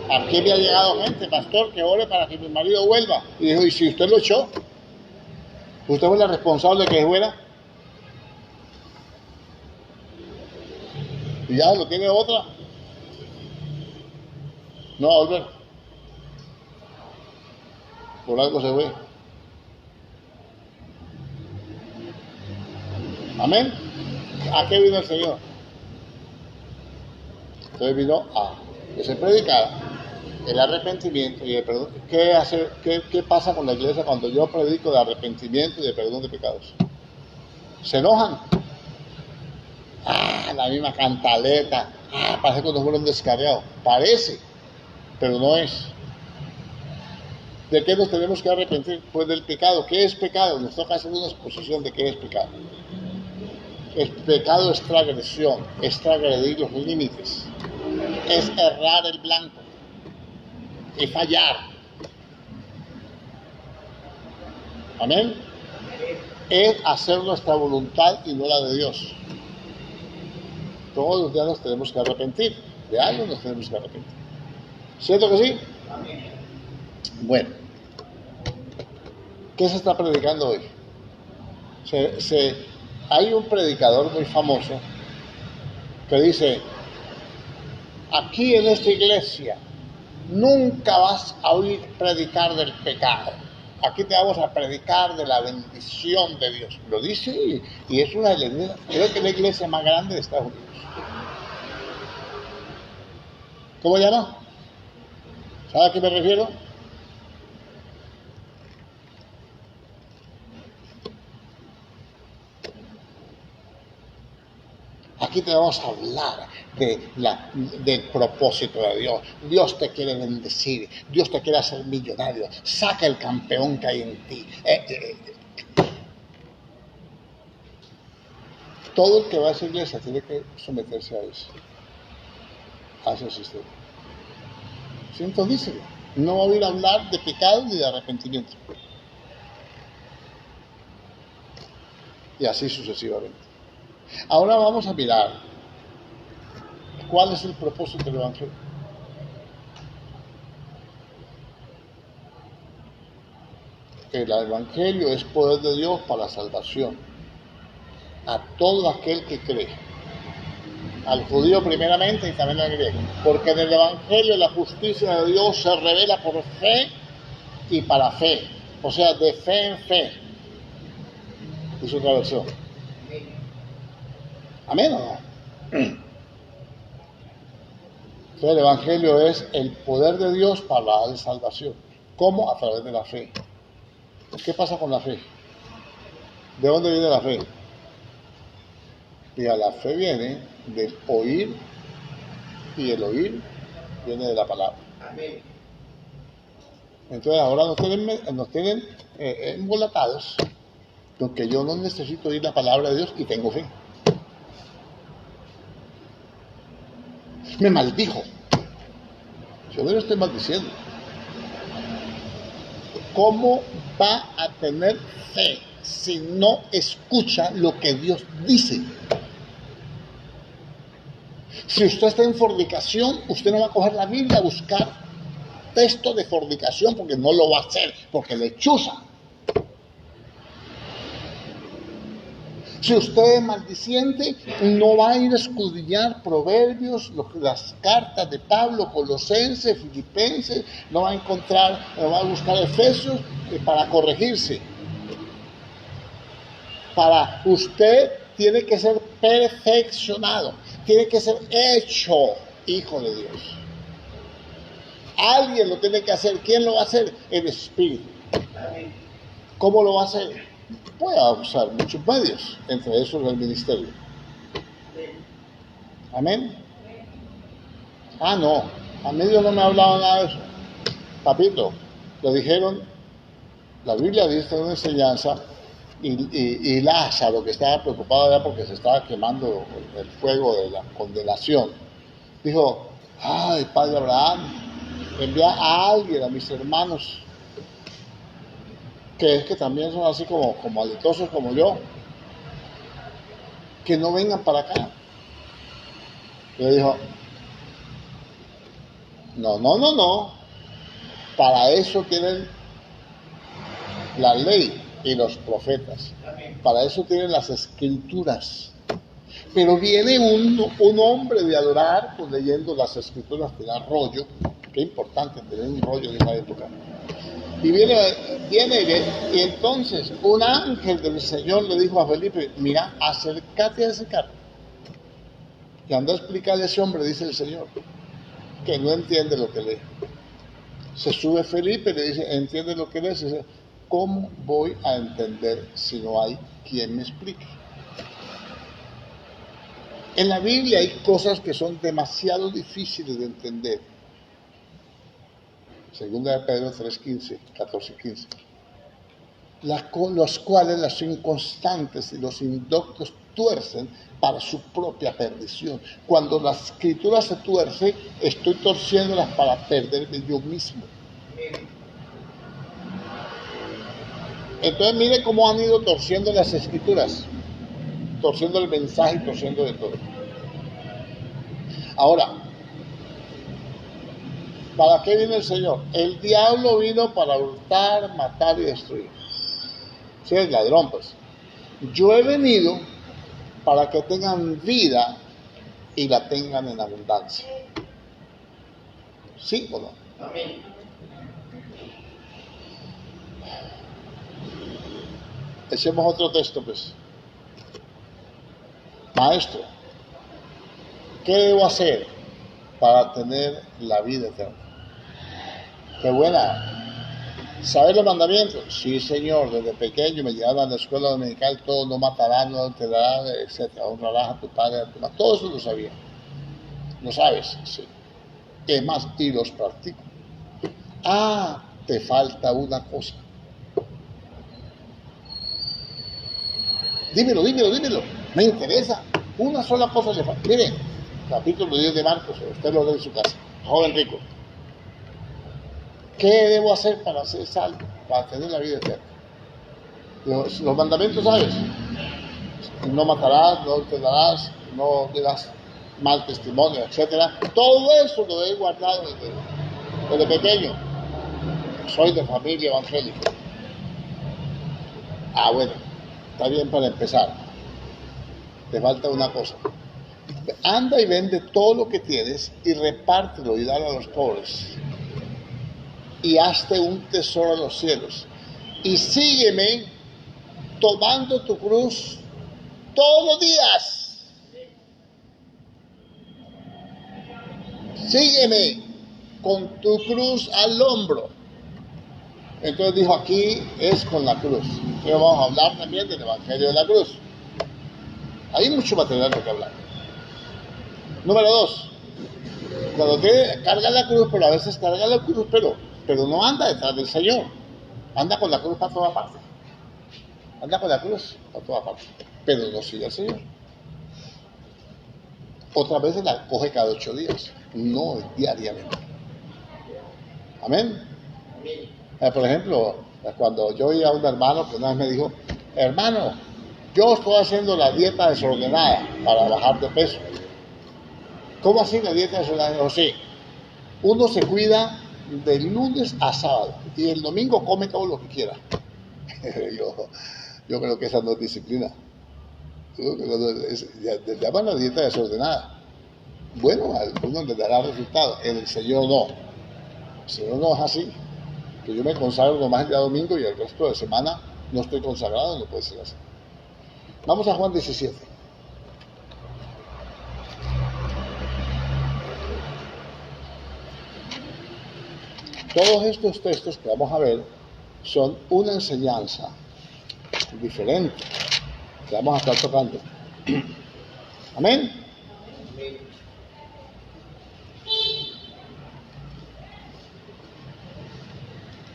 Aquí me ha llegado gente, pastor, que ore para que mi marido vuelva. Y dijo, ¿y si usted lo echó? ¿Usted fue la responsable de que fuera? Y ya lo tiene otra. No va a volver. Por algo se fue. Amén. ¿A qué vino el Señor? Entonces vino a que se predicara el arrepentimiento y el perdón. ¿Qué pasa con la iglesia cuando yo predico de arrepentimiento y de perdón de pecados? Se enojan. La misma cantaleta. Parece que nos fueron descarriados. Parece, pero no es. ¿De qué nos tenemos que arrepentir? Pues del pecado. ¿Qué es pecado? Nos toca hacer una exposición de qué es pecado. El pecado es transgresión, es transgredir los límites, es errar el blanco, es fallar. Amén. Es hacer nuestra voluntad y no la de Dios. Todos los días nos tenemos que arrepentir, de algo nos tenemos que arrepentir. ¿Cierto que sí? Amén. Bueno, ¿qué se está predicando hoy? Hay un predicador muy famoso que dice, aquí en esta iglesia nunca vas a oír predicar del pecado. Aquí te vamos a predicar de la bendición de Dios. Lo dice y es una de las iglesias, creo que es la iglesia más grande de Estados Unidos. ¿Cómo llama? ¿Sabe a qué me refiero? Aquí te vamos a hablar del propósito de Dios. Dios te quiere bendecir, Dios te quiere hacer millonario. Saca el campeón que hay en ti. Todo el que va a esa iglesia tiene que someterse a eso, a ese sistema. Siento, díselo. No va a oír hablar de pecado ni de arrepentimiento. Y así sucesivamente. Ahora vamos a mirar cuál es el propósito del Evangelio. El Evangelio es poder de Dios para la salvación a todo aquel que cree, al judío primeramente y también al griego, porque en el Evangelio la justicia de Dios se revela por fe y para fe, o sea, de fe en fe. Es otra versión. Amén o no. Entonces el Evangelio es el poder de Dios para la salvación. ¿Cómo? A través de la fe. ¿Qué pasa con la fe? ¿De dónde viene la fe? Y a la fe viene del oír, y el oír viene de la palabra. Amén. Entonces ahora nos tienen embolatados, porque yo no necesito oír la palabra de Dios y tengo fe. Me maldijo. Yo no lo estoy maldiciendo. ¿Cómo va a tener fe si no escucha lo que Dios dice? Si usted está en fornicación, usted no va a coger la Biblia a buscar texto de fornicación, porque no lo va a hacer, porque le chuza. Si usted es maldiciente, no va a ir a escudriñar Proverbios, las cartas de Pablo, Colosenses, Filipenses, no va a buscar Efesios para corregirse. Para usted tiene que ser perfeccionado, tiene que ser hecho hijo de Dios. Alguien lo tiene que hacer. ¿Quién lo va a hacer? El Espíritu. ¿Cómo lo va a hacer? Puede usar muchos medios, entre esos el ministerio. Amén. No, a mí Dios no me ha hablado nada de eso. Papito, le dijeron, la Biblia dice una enseñanza, y Lázaro, que estaba preocupado ya porque se estaba quemando el fuego de la condenación, dijo, ay, Padre Abraham, envía a alguien, a mis hermanos, que también son así como alitosos como yo, que no vengan para acá. Y le dijo, no, para eso tienen la ley y los profetas, para eso tienen las escrituras. Pero viene un hombre de adorar, pues leyendo las escrituras, te da rollo, qué importante tener un rollo en esa época. Y viene y entonces un ángel del Señor le dijo a Felipe, mira, acércate a ese carro y anda a explicarle a ese hombre, dice el Señor, que no entiende lo que lee. Se sube Felipe y le dice, ¿entiende lo que lee? Dice, ¿cómo voy a entender si no hay quien me explique? En la Biblia hay cosas que son demasiado difíciles de entender. Segunda de Pedro 3:15, 14:15. Los cuales las inconstantes y los indoctos tuercen para su propia perdición. Cuando la escritura se tuerce, estoy torciéndolas para perderme yo mismo. Entonces mire cómo han ido torciendo las escrituras, torciendo el mensaje y torciendo de todo. Ahora, ¿para qué vino el Señor? El diablo vino para hurtar, matar y destruir. Si es ladrón, pues. Yo he venido para que tengan vida y la tengan en abundancia. ¿Sí o no? Amén. Echemos otro texto, pues. Maestro, ¿qué debo hacer para tener la vida eterna? Qué buena. ¿Saber los mandamientos? Sí, Señor, desde pequeño me llevaban a la escuela dominical, todo, no matarás, no adulterarás, etc. Honrarás a tu padre, a tu madre. Todo eso lo sabía. ¿Lo sabes? Sí. Es más, y los practico. Te falta una cosa. Dímelo. Me interesa. Una sola cosa le falta. Miren, capítulo 10 de Marcos, usted lo lee en su casa. Joven rico. ¿Qué debo hacer para ser salvo? Para tener la vida eterna. Los mandamientos, ¿sabes? No matarás, no adulterarás, no dirás mal testimonio, etc. Todo eso lo he guardado desde pequeño. Soy de familia evangélica. Bueno, está bien para empezar. Te falta una cosa. Anda y vende todo lo que tienes y repártelo y dalo a los pobres. Y hazte un tesoro en los cielos. Y sígueme tomando tu cruz todos los días. Sígueme con tu cruz al hombro. Entonces dijo, aquí es con la cruz. Entonces vamos a hablar también del Evangelio de la cruz. Hay mucho material de que hablar. Número 2. Cuando te carga la cruz, pero a veces carga la cruz, pero pero no anda detrás del Señor. Anda con la cruz para toda parte. Anda con la cruz para toda parte. Pero no sigue al Señor. Otras veces la coge cada 8 días, no diariamente. Amén. Por ejemplo, cuando yo oí a un hermano que una vez me dijo, hermano, yo estoy haciendo la dieta desordenada para bajar de peso. ¿Cómo así la dieta desordenada? O sí, uno se cuida de lunes a sábado y el domingo come todo lo que quiera. yo creo que esa no es disciplina. Le llaman la dieta desordenada. Bueno, a algunos les dará resultado, en el Señor no. El Señor no es así. Que yo me consagro nomás el día domingo y el resto de semana no estoy consagrado, no puede ser así. Vamos a Juan 17. Todos estos textos que vamos a ver son una enseñanza diferente que vamos a estar tocando. Amén.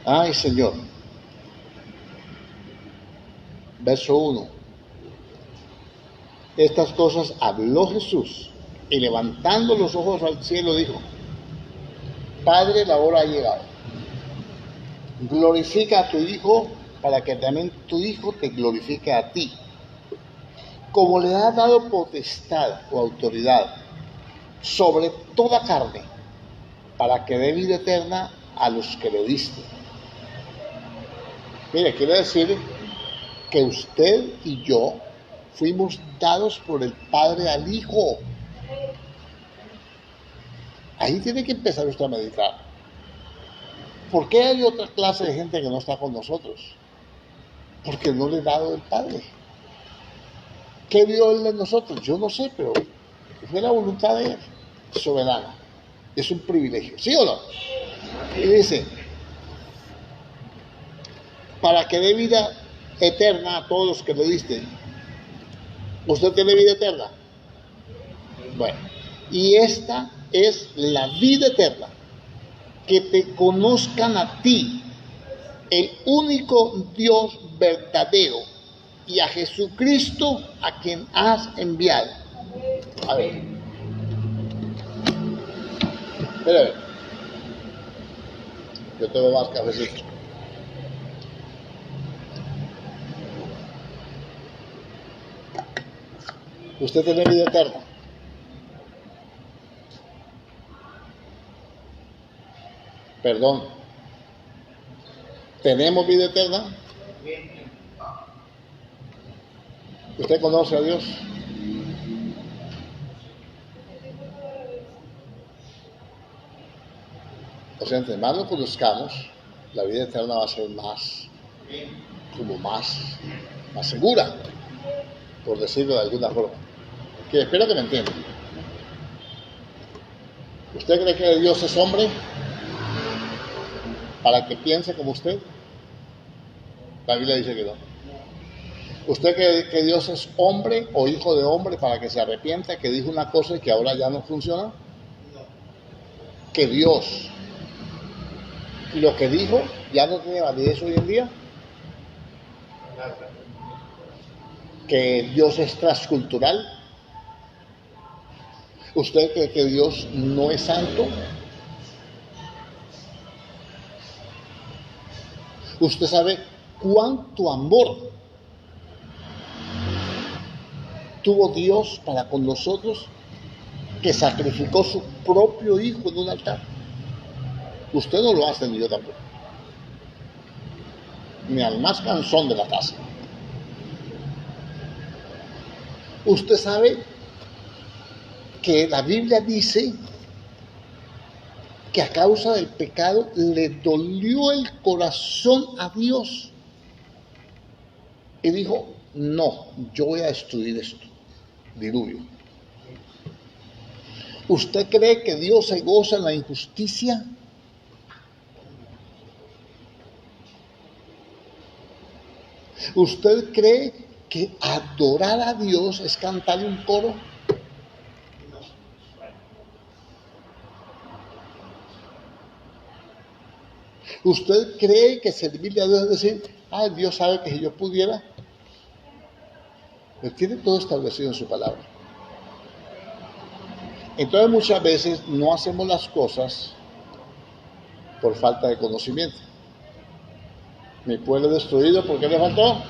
Ay, Señor. Verso 1. Estas cosas habló Jesús y levantando los ojos al cielo dijo, Padre, la hora ha llegado. Glorifica a tu Hijo para que también tu Hijo te glorifique a ti. Como le ha dado potestad o autoridad sobre toda carne, para que dé vida eterna a los que le diste. Mire, quiere decir que usted y yo fuimos dados por el Padre al Hijo. Ahí tiene que empezar usted a meditar. ¿Por qué hay otra clase de gente que no está con nosotros? Porque no le he dado el Padre. ¿Qué vio Él en nosotros? Yo no sé, pero fue la voluntad de Él, soberana. Es un privilegio, ¿sí o no? Y dice, para que dé vida eterna a todos los que le diste. ¿Usted tiene vida eterna? Bueno, y esta es la vida eterna, que te conozcan a ti, el único Dios verdadero, y a Jesucristo a quien has enviado. A ver. Espera. Yo tengo más cafecito. ¿Usted tiene vida eterna? Perdón. ¿Tenemos vida eterna? ¿Usted conoce a Dios? O sea, entre más lo conozcamos, la vida eterna va a ser más segura, por decirlo de alguna forma. Que espero que me entiendan. ¿Usted cree que Dios es hombre para que piense como usted? La Biblia dice que no. ¿Usted cree que Dios es hombre o hijo de hombre para que se arrepienta, que dijo una cosa y que ahora ya no funciona? Que Dios, lo que dijo, ya no tiene validez hoy en día. Que Dios es transcultural. ¿Usted cree que Dios no es santo? ¿Usted sabe cuánto amor tuvo Dios para con nosotros, que sacrificó su propio hijo en un altar? Usted no lo hace, ni yo tampoco. Ni al más cansón de la casa. Usted sabe que la Biblia dice que a causa del pecado le dolió el corazón a Dios y dijo, no, yo voy a destruir esto, diluvio. ¿Usted cree que Dios se goza en la injusticia? ¿Usted cree que adorar a Dios es cantarle un coro? ¿Usted cree que servirle a Dios es decir, Dios sabe que si yo pudiera? Él tiene todo establecido en su palabra. Entonces muchas veces no hacemos las cosas por falta de conocimiento. Mi pueblo es destruido, ¿por qué le faltó?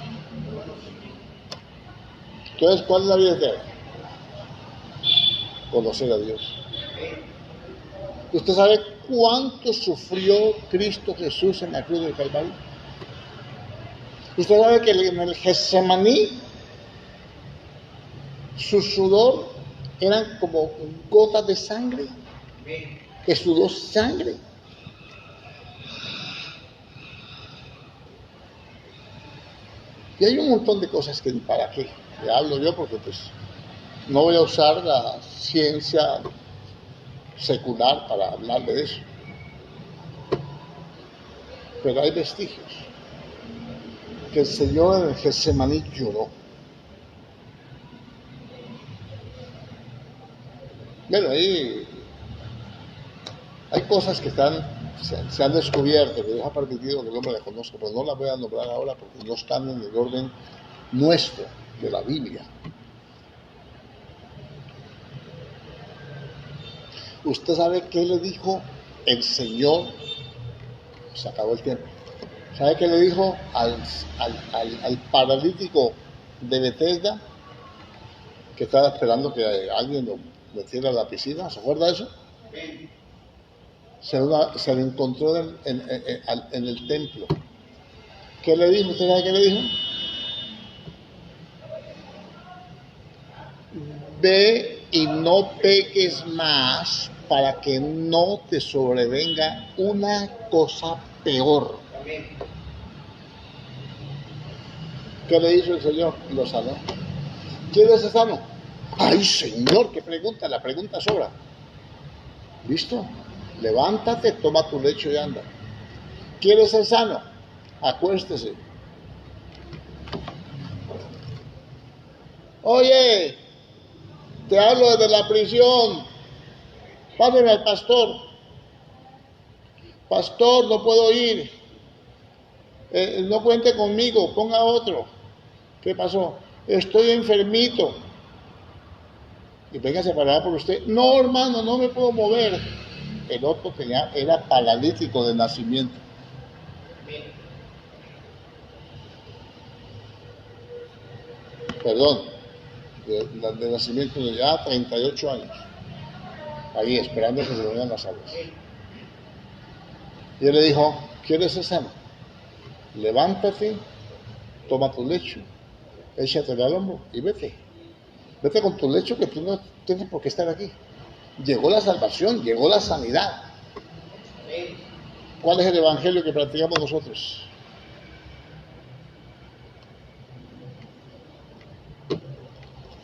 Entonces, ¿cuál es la vida eterna? Conocer a Dios. ¿Usted sabe cuánto sufrió Cristo Jesús en la cruz del Calvario? ¿Usted sabe que en el Getsemaní su sudor eran como gotas de sangre? Que sudó sangre. Y hay un montón de cosas que ni para qué. Le hablo yo porque pues no voy a usar la ciencia secular para hablar de eso. Pero hay vestigios que el Señor en el Getsemaní lloró. Bueno, ahí hay cosas que se han descubierto, que Dios ha permitido que el hombre las conozca, pero no las voy a nombrar ahora porque no están en el orden nuestro de la Biblia. ¿Usted sabe qué le dijo el Señor? Se acabó el tiempo. ¿Sabe qué le dijo al paralítico de Bethesda, que estaba esperando que alguien lo metiera a la piscina? ¿Se acuerda de eso? Se lo encontró en el templo. ¿Qué le dijo? ¿Usted sabe qué le dijo? Ve y no peques más para que no te sobrevenga una cosa peor. ¿Qué le hizo el Señor? Lo sanó. ¿Quieres ser sano? ¡Ay, Señor! ¿Qué pregunta? La pregunta sobra. ¿Listo? Levántate, toma tu lecho y anda. ¿Quieres ser sano? Acuéstese. Oye, te hablo desde la prisión. Pásame al pastor. Pastor, no puedo ir. No cuente conmigo, ponga otro. ¿Qué pasó? Estoy enfermito. Y venga separada por usted. No, hermano, no me puedo mover. El otro era paralítico de nacimiento. Perdón, de nacimiento de ya 38 años. Ahí esperando que se le vean las aguas. Y él le dijo, ¿quieres ser sano? Levántate, toma tu lecho, échatelo al hombro y vete. Vete con tu lecho, que tú no tienes por qué estar aquí. Llegó la salvación, llegó la sanidad. ¿Cuál es el evangelio que practicamos nosotros?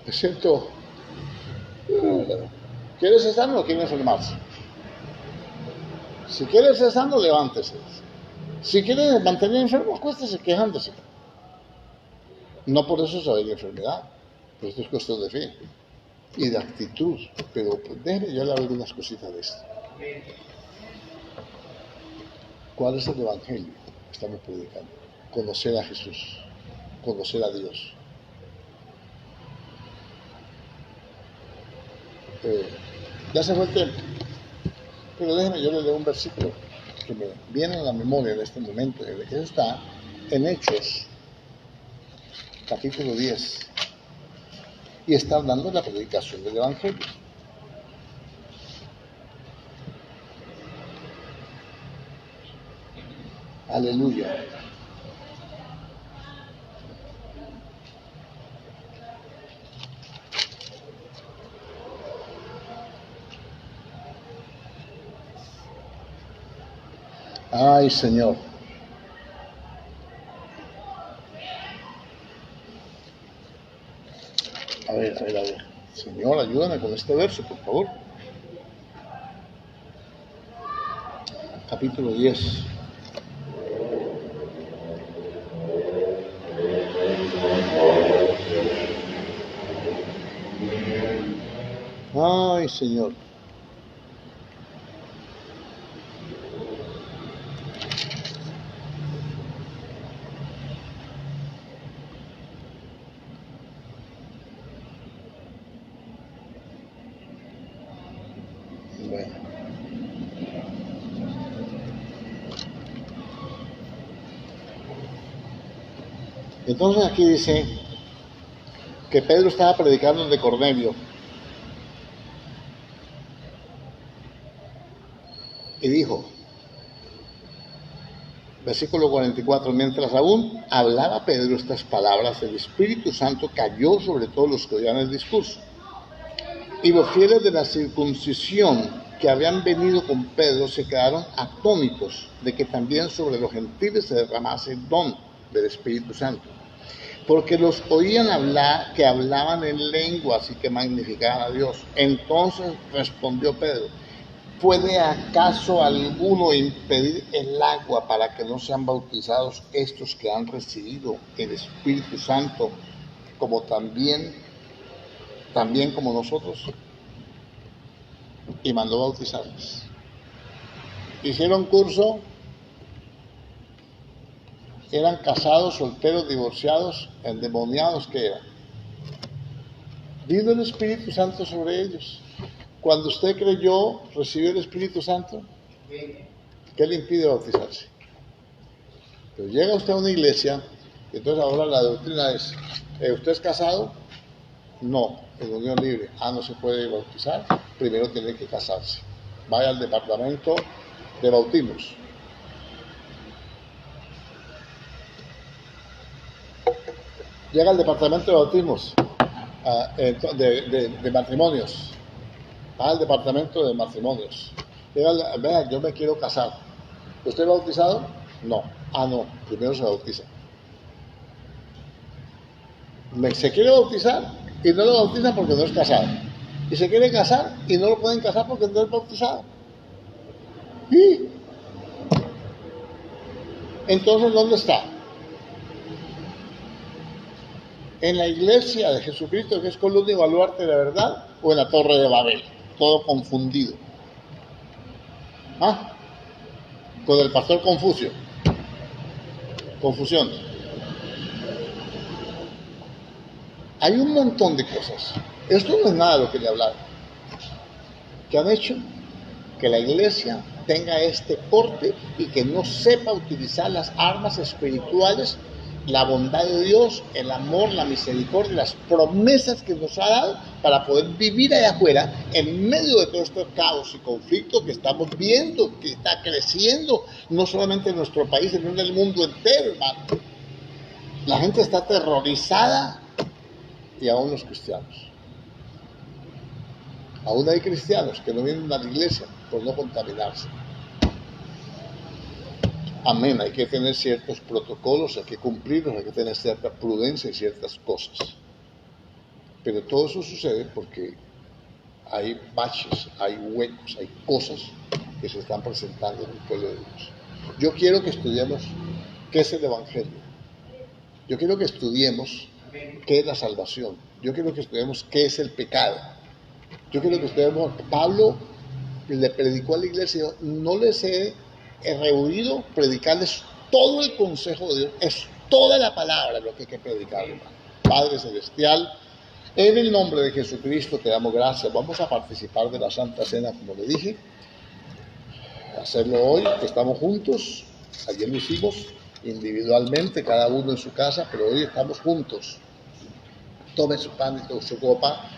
Me siento... ¿Quieres ser sano o quieres enfermarse? Si quieres ser sano, levántese. Si quieres mantener enfermo, acuéstese quejándose. No por eso se va a ir la enfermedad. Pero esto es cuestión de fe y de actitud. Pero pues, déjeme yo hablar unas cositas de esto. ¿Cuál es el evangelio que estamos predicando? Conocer a Jesús, conocer a Dios. Ya se fue el tiempo, pero déjeme yo le leo un versículo que me viene a la memoria en este momento. Eso está en Hechos, capítulo 10, y está hablando de la predicación del evangelio. Aleluya. Ay, Señor. A ver. Señor, ayúdame con este verso, por favor. Capítulo 10. Ay, Señor. Entonces aquí dice que Pedro estaba predicando de Cornelio y dijo, versículo 44, mientras aún hablaba Pedro estas palabras, el Espíritu Santo cayó sobre todos los que oían el discurso. Y los fieles de la circuncisión que habían venido con Pedro se quedaron atónitos de que también sobre los gentiles se derramase el don del Espíritu Santo, porque los oían hablar, que hablaban en lenguas y que magnificaban a Dios. Entonces respondió Pedro, ¿puede acaso alguno impedir el agua para que no sean bautizados estos que han recibido el Espíritu Santo como también como nosotros? Y mandó bautizarlos. Hicieron curso, eran casados, solteros, divorciados, endemoniados, ¿qué eran? Vino el Espíritu Santo sobre ellos. Cuando usted creyó, recibió el Espíritu Santo, ¿qué le impide bautizarse? Pero llega usted a una iglesia, y entonces ahora la doctrina es, ¿usted es casado? No, en unión libre. No se puede bautizar, primero tiene que casarse. Vaya al departamento de bautismos. Llega al departamento de bautismos, de matrimonios. Va al departamento de matrimonios. Vea, yo me quiero casar. ¿Usted es bautizado? No. No, primero se bautiza. Se quiere bautizar y no lo bautizan porque no es casado. Y se quiere casar y no lo pueden casar porque no es bautizado. ¿Y? Entonces, ¿dónde está? ¿En la iglesia de Jesucristo, que es columna y baluarte de la verdad, o en la torre de Babel? Todo confundido. Con el pastor Confucio. Confusión. Hay un montón de cosas. Esto no es nada de lo que le hablaba. Que han hecho que la iglesia tenga este corte y que no sepa utilizar las armas espirituales, la bondad de Dios, el amor, la misericordia, las promesas que nos ha dado para poder vivir allá afuera en medio de todo este caos y conflicto que estamos viendo, que está creciendo, no solamente en nuestro país, sino en el mundo entero, hermano. La gente está aterrorizada, y aún los cristianos. Aún hay cristianos que no vienen a la iglesia por no contaminarse. Amén, hay que tener ciertos protocolos, hay que cumplirlos, hay que tener cierta prudencia y ciertas cosas. Pero todo eso sucede porque hay baches, hay huecos, hay cosas que se están presentando en el pueblo de Dios. Yo quiero que estudiemos qué es el Evangelio. Yo quiero que estudiemos qué es la salvación. Yo quiero que estudiemos qué es el pecado. Yo quiero que estudiemos. Pablo le predicó a la iglesia, no les he rehuido predicarles todo el consejo de Dios, es toda la palabra lo que hay que predicar, hermano. Padre Celestial, en el nombre de Jesucristo te damos gracias. Vamos a participar de la Santa Cena, como le dije, hacerlo hoy, que estamos juntos. Ayer lo hicimos individualmente, cada uno en su casa, pero hoy estamos juntos. Tome su pan y su copa,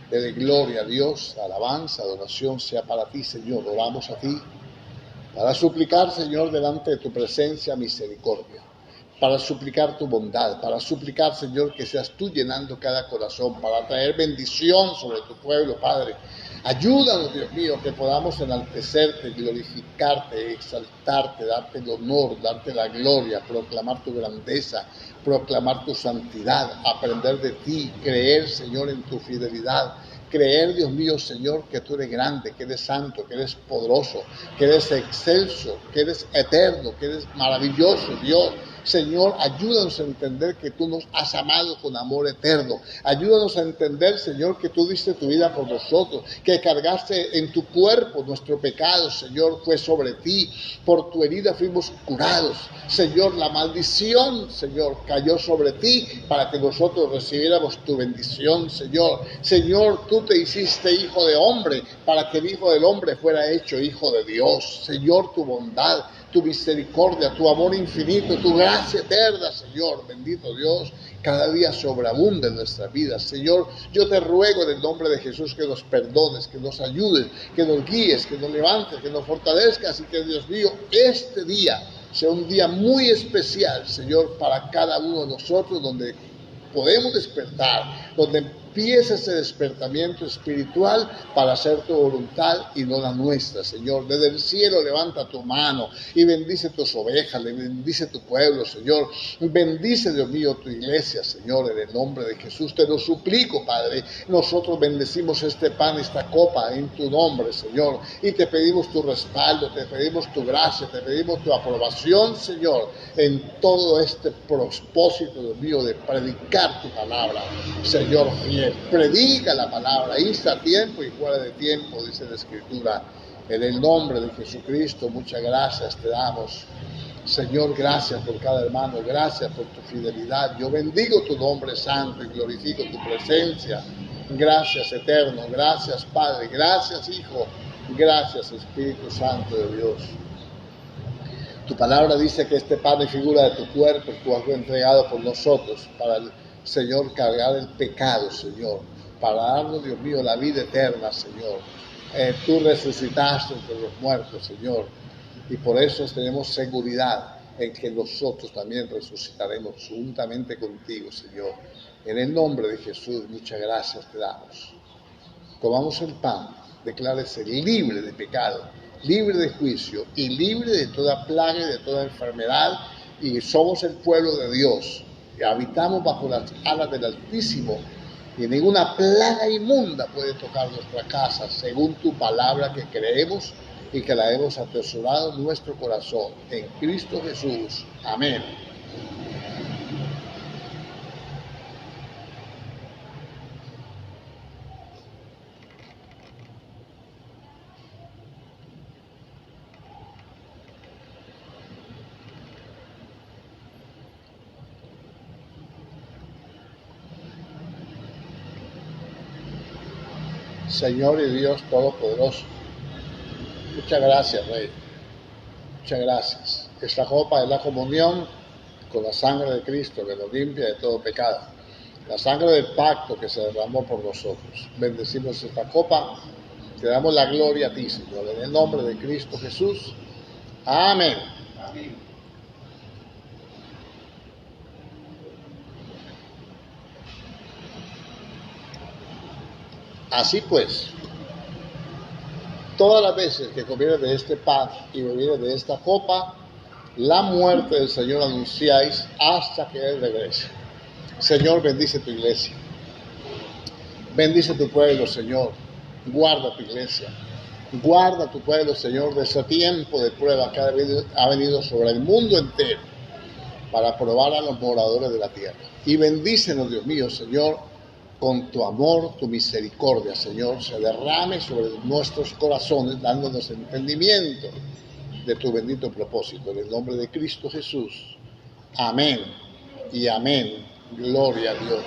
dele gloria a Dios, alabanza, adoración sea para ti, Señor. Oramos a ti para suplicar, Señor, delante de tu presencia misericordia, para suplicar tu bondad, para suplicar, Señor, que seas tú llenando cada corazón, para traer bendición sobre tu pueblo, Padre. Ayúdanos, Dios mío, que podamos enaltecerte, glorificarte, exaltarte, darte el honor, darte la gloria, proclamar tu grandeza, proclamar tu santidad, aprender de ti, creer, Señor, en tu fidelidad. Creer, Dios mío, Señor, que tú eres grande, que eres santo, que eres poderoso, que eres excelso, que eres eterno, que eres maravilloso, Dios. Señor, ayúdanos a entender que tú nos has amado con amor eterno. Ayúdanos a entender, Señor, que tú diste tu vida por nosotros, que cargaste en tu cuerpo nuestro pecado, Señor, fue sobre ti. Por tu herida fuimos curados. Señor, la maldición, Señor, cayó sobre ti para que nosotros recibiéramos tu bendición, Señor. Señor, tú te hiciste hijo de hombre para que el hijo del hombre fuera hecho hijo de Dios. Señor, tu bondad, tu misericordia, tu amor infinito, tu gracia eterna, Señor, bendito Dios, cada día sobreabunda en nuestra vida. Señor, yo te ruego en el nombre de Jesús que nos perdones, que nos ayudes, que nos guíes, que nos levantes, que nos fortalezcas y que, Dios mío, este día sea un día muy especial, Señor, para cada uno de nosotros, donde podemos despertar, donde empieza ese despertamiento espiritual para hacer tu voluntad y no la nuestra, Señor. Desde el cielo levanta tu mano y bendice tus ovejas, bendice tu pueblo, Señor. Bendice, Dios mío, tu iglesia, Señor, en el nombre de Jesús. Te lo suplico, Padre. Nosotros bendecimos este pan, esta copa en tu nombre, Señor. Y te pedimos tu respaldo, te pedimos tu gracia, te pedimos tu aprobación, Señor, en todo este propósito, Dios mío, de predicar tu palabra, Señor fiel. Predica la palabra, insta a tiempo y fuera de tiempo, dice la Escritura. En el nombre de Jesucristo, muchas gracias te damos. Señor, gracias por cada hermano, gracias por tu fidelidad. Yo bendigo tu nombre santo y glorifico tu presencia. Gracias, eterno. Gracias, Padre. Gracias, Hijo. Gracias, Espíritu Santo de Dios. Tu palabra dice que este pan es figura de tu cuerpo, tú has entregado por nosotros para el Señor, cargar el pecado, Señor, para darnos, Dios mío, la vida eterna, Señor. Tú resucitaste entre los muertos, Señor, y por eso tenemos seguridad en que nosotros también resucitaremos juntamente contigo, Señor. En el nombre de Jesús, muchas gracias te damos. Tomamos el pan, declárese libre de pecado, libre de juicio y libre de toda plaga y de toda enfermedad, y somos el pueblo de Dios. Que habitamos bajo las alas del Altísimo y ninguna plaga inmunda puede tocar nuestra casa, según tu palabra que creemos y que la hemos atesorado en nuestro corazón, en Cristo Jesús. Amén. Señor y Dios Todopoderoso, muchas gracias, Rey. Muchas gracias. Esta copa es la comunión con la sangre de Cristo que nos limpia de todo pecado. La sangre del pacto que se derramó por nosotros. Bendecimos esta copa. Te damos la gloria a ti, Señor, en el nombre de Cristo Jesús. Amén. Amén. Así pues, todas las veces que comieres de este pan y bebieres de esta copa, la muerte del Señor anunciáis hasta que Él regrese. Señor, bendice tu iglesia. Bendice tu pueblo, Señor. Guarda tu iglesia. Guarda tu pueblo, Señor, de ese tiempo de prueba que ha venido sobre el mundo entero para probar a los moradores de la tierra. Y bendícenos, Dios mío, Señor, con tu amor, tu misericordia, Señor, se derrame sobre nuestros corazones, dándonos entendimiento de tu bendito propósito. En el nombre de Cristo Jesús. Amén y amén. Gloria a Dios.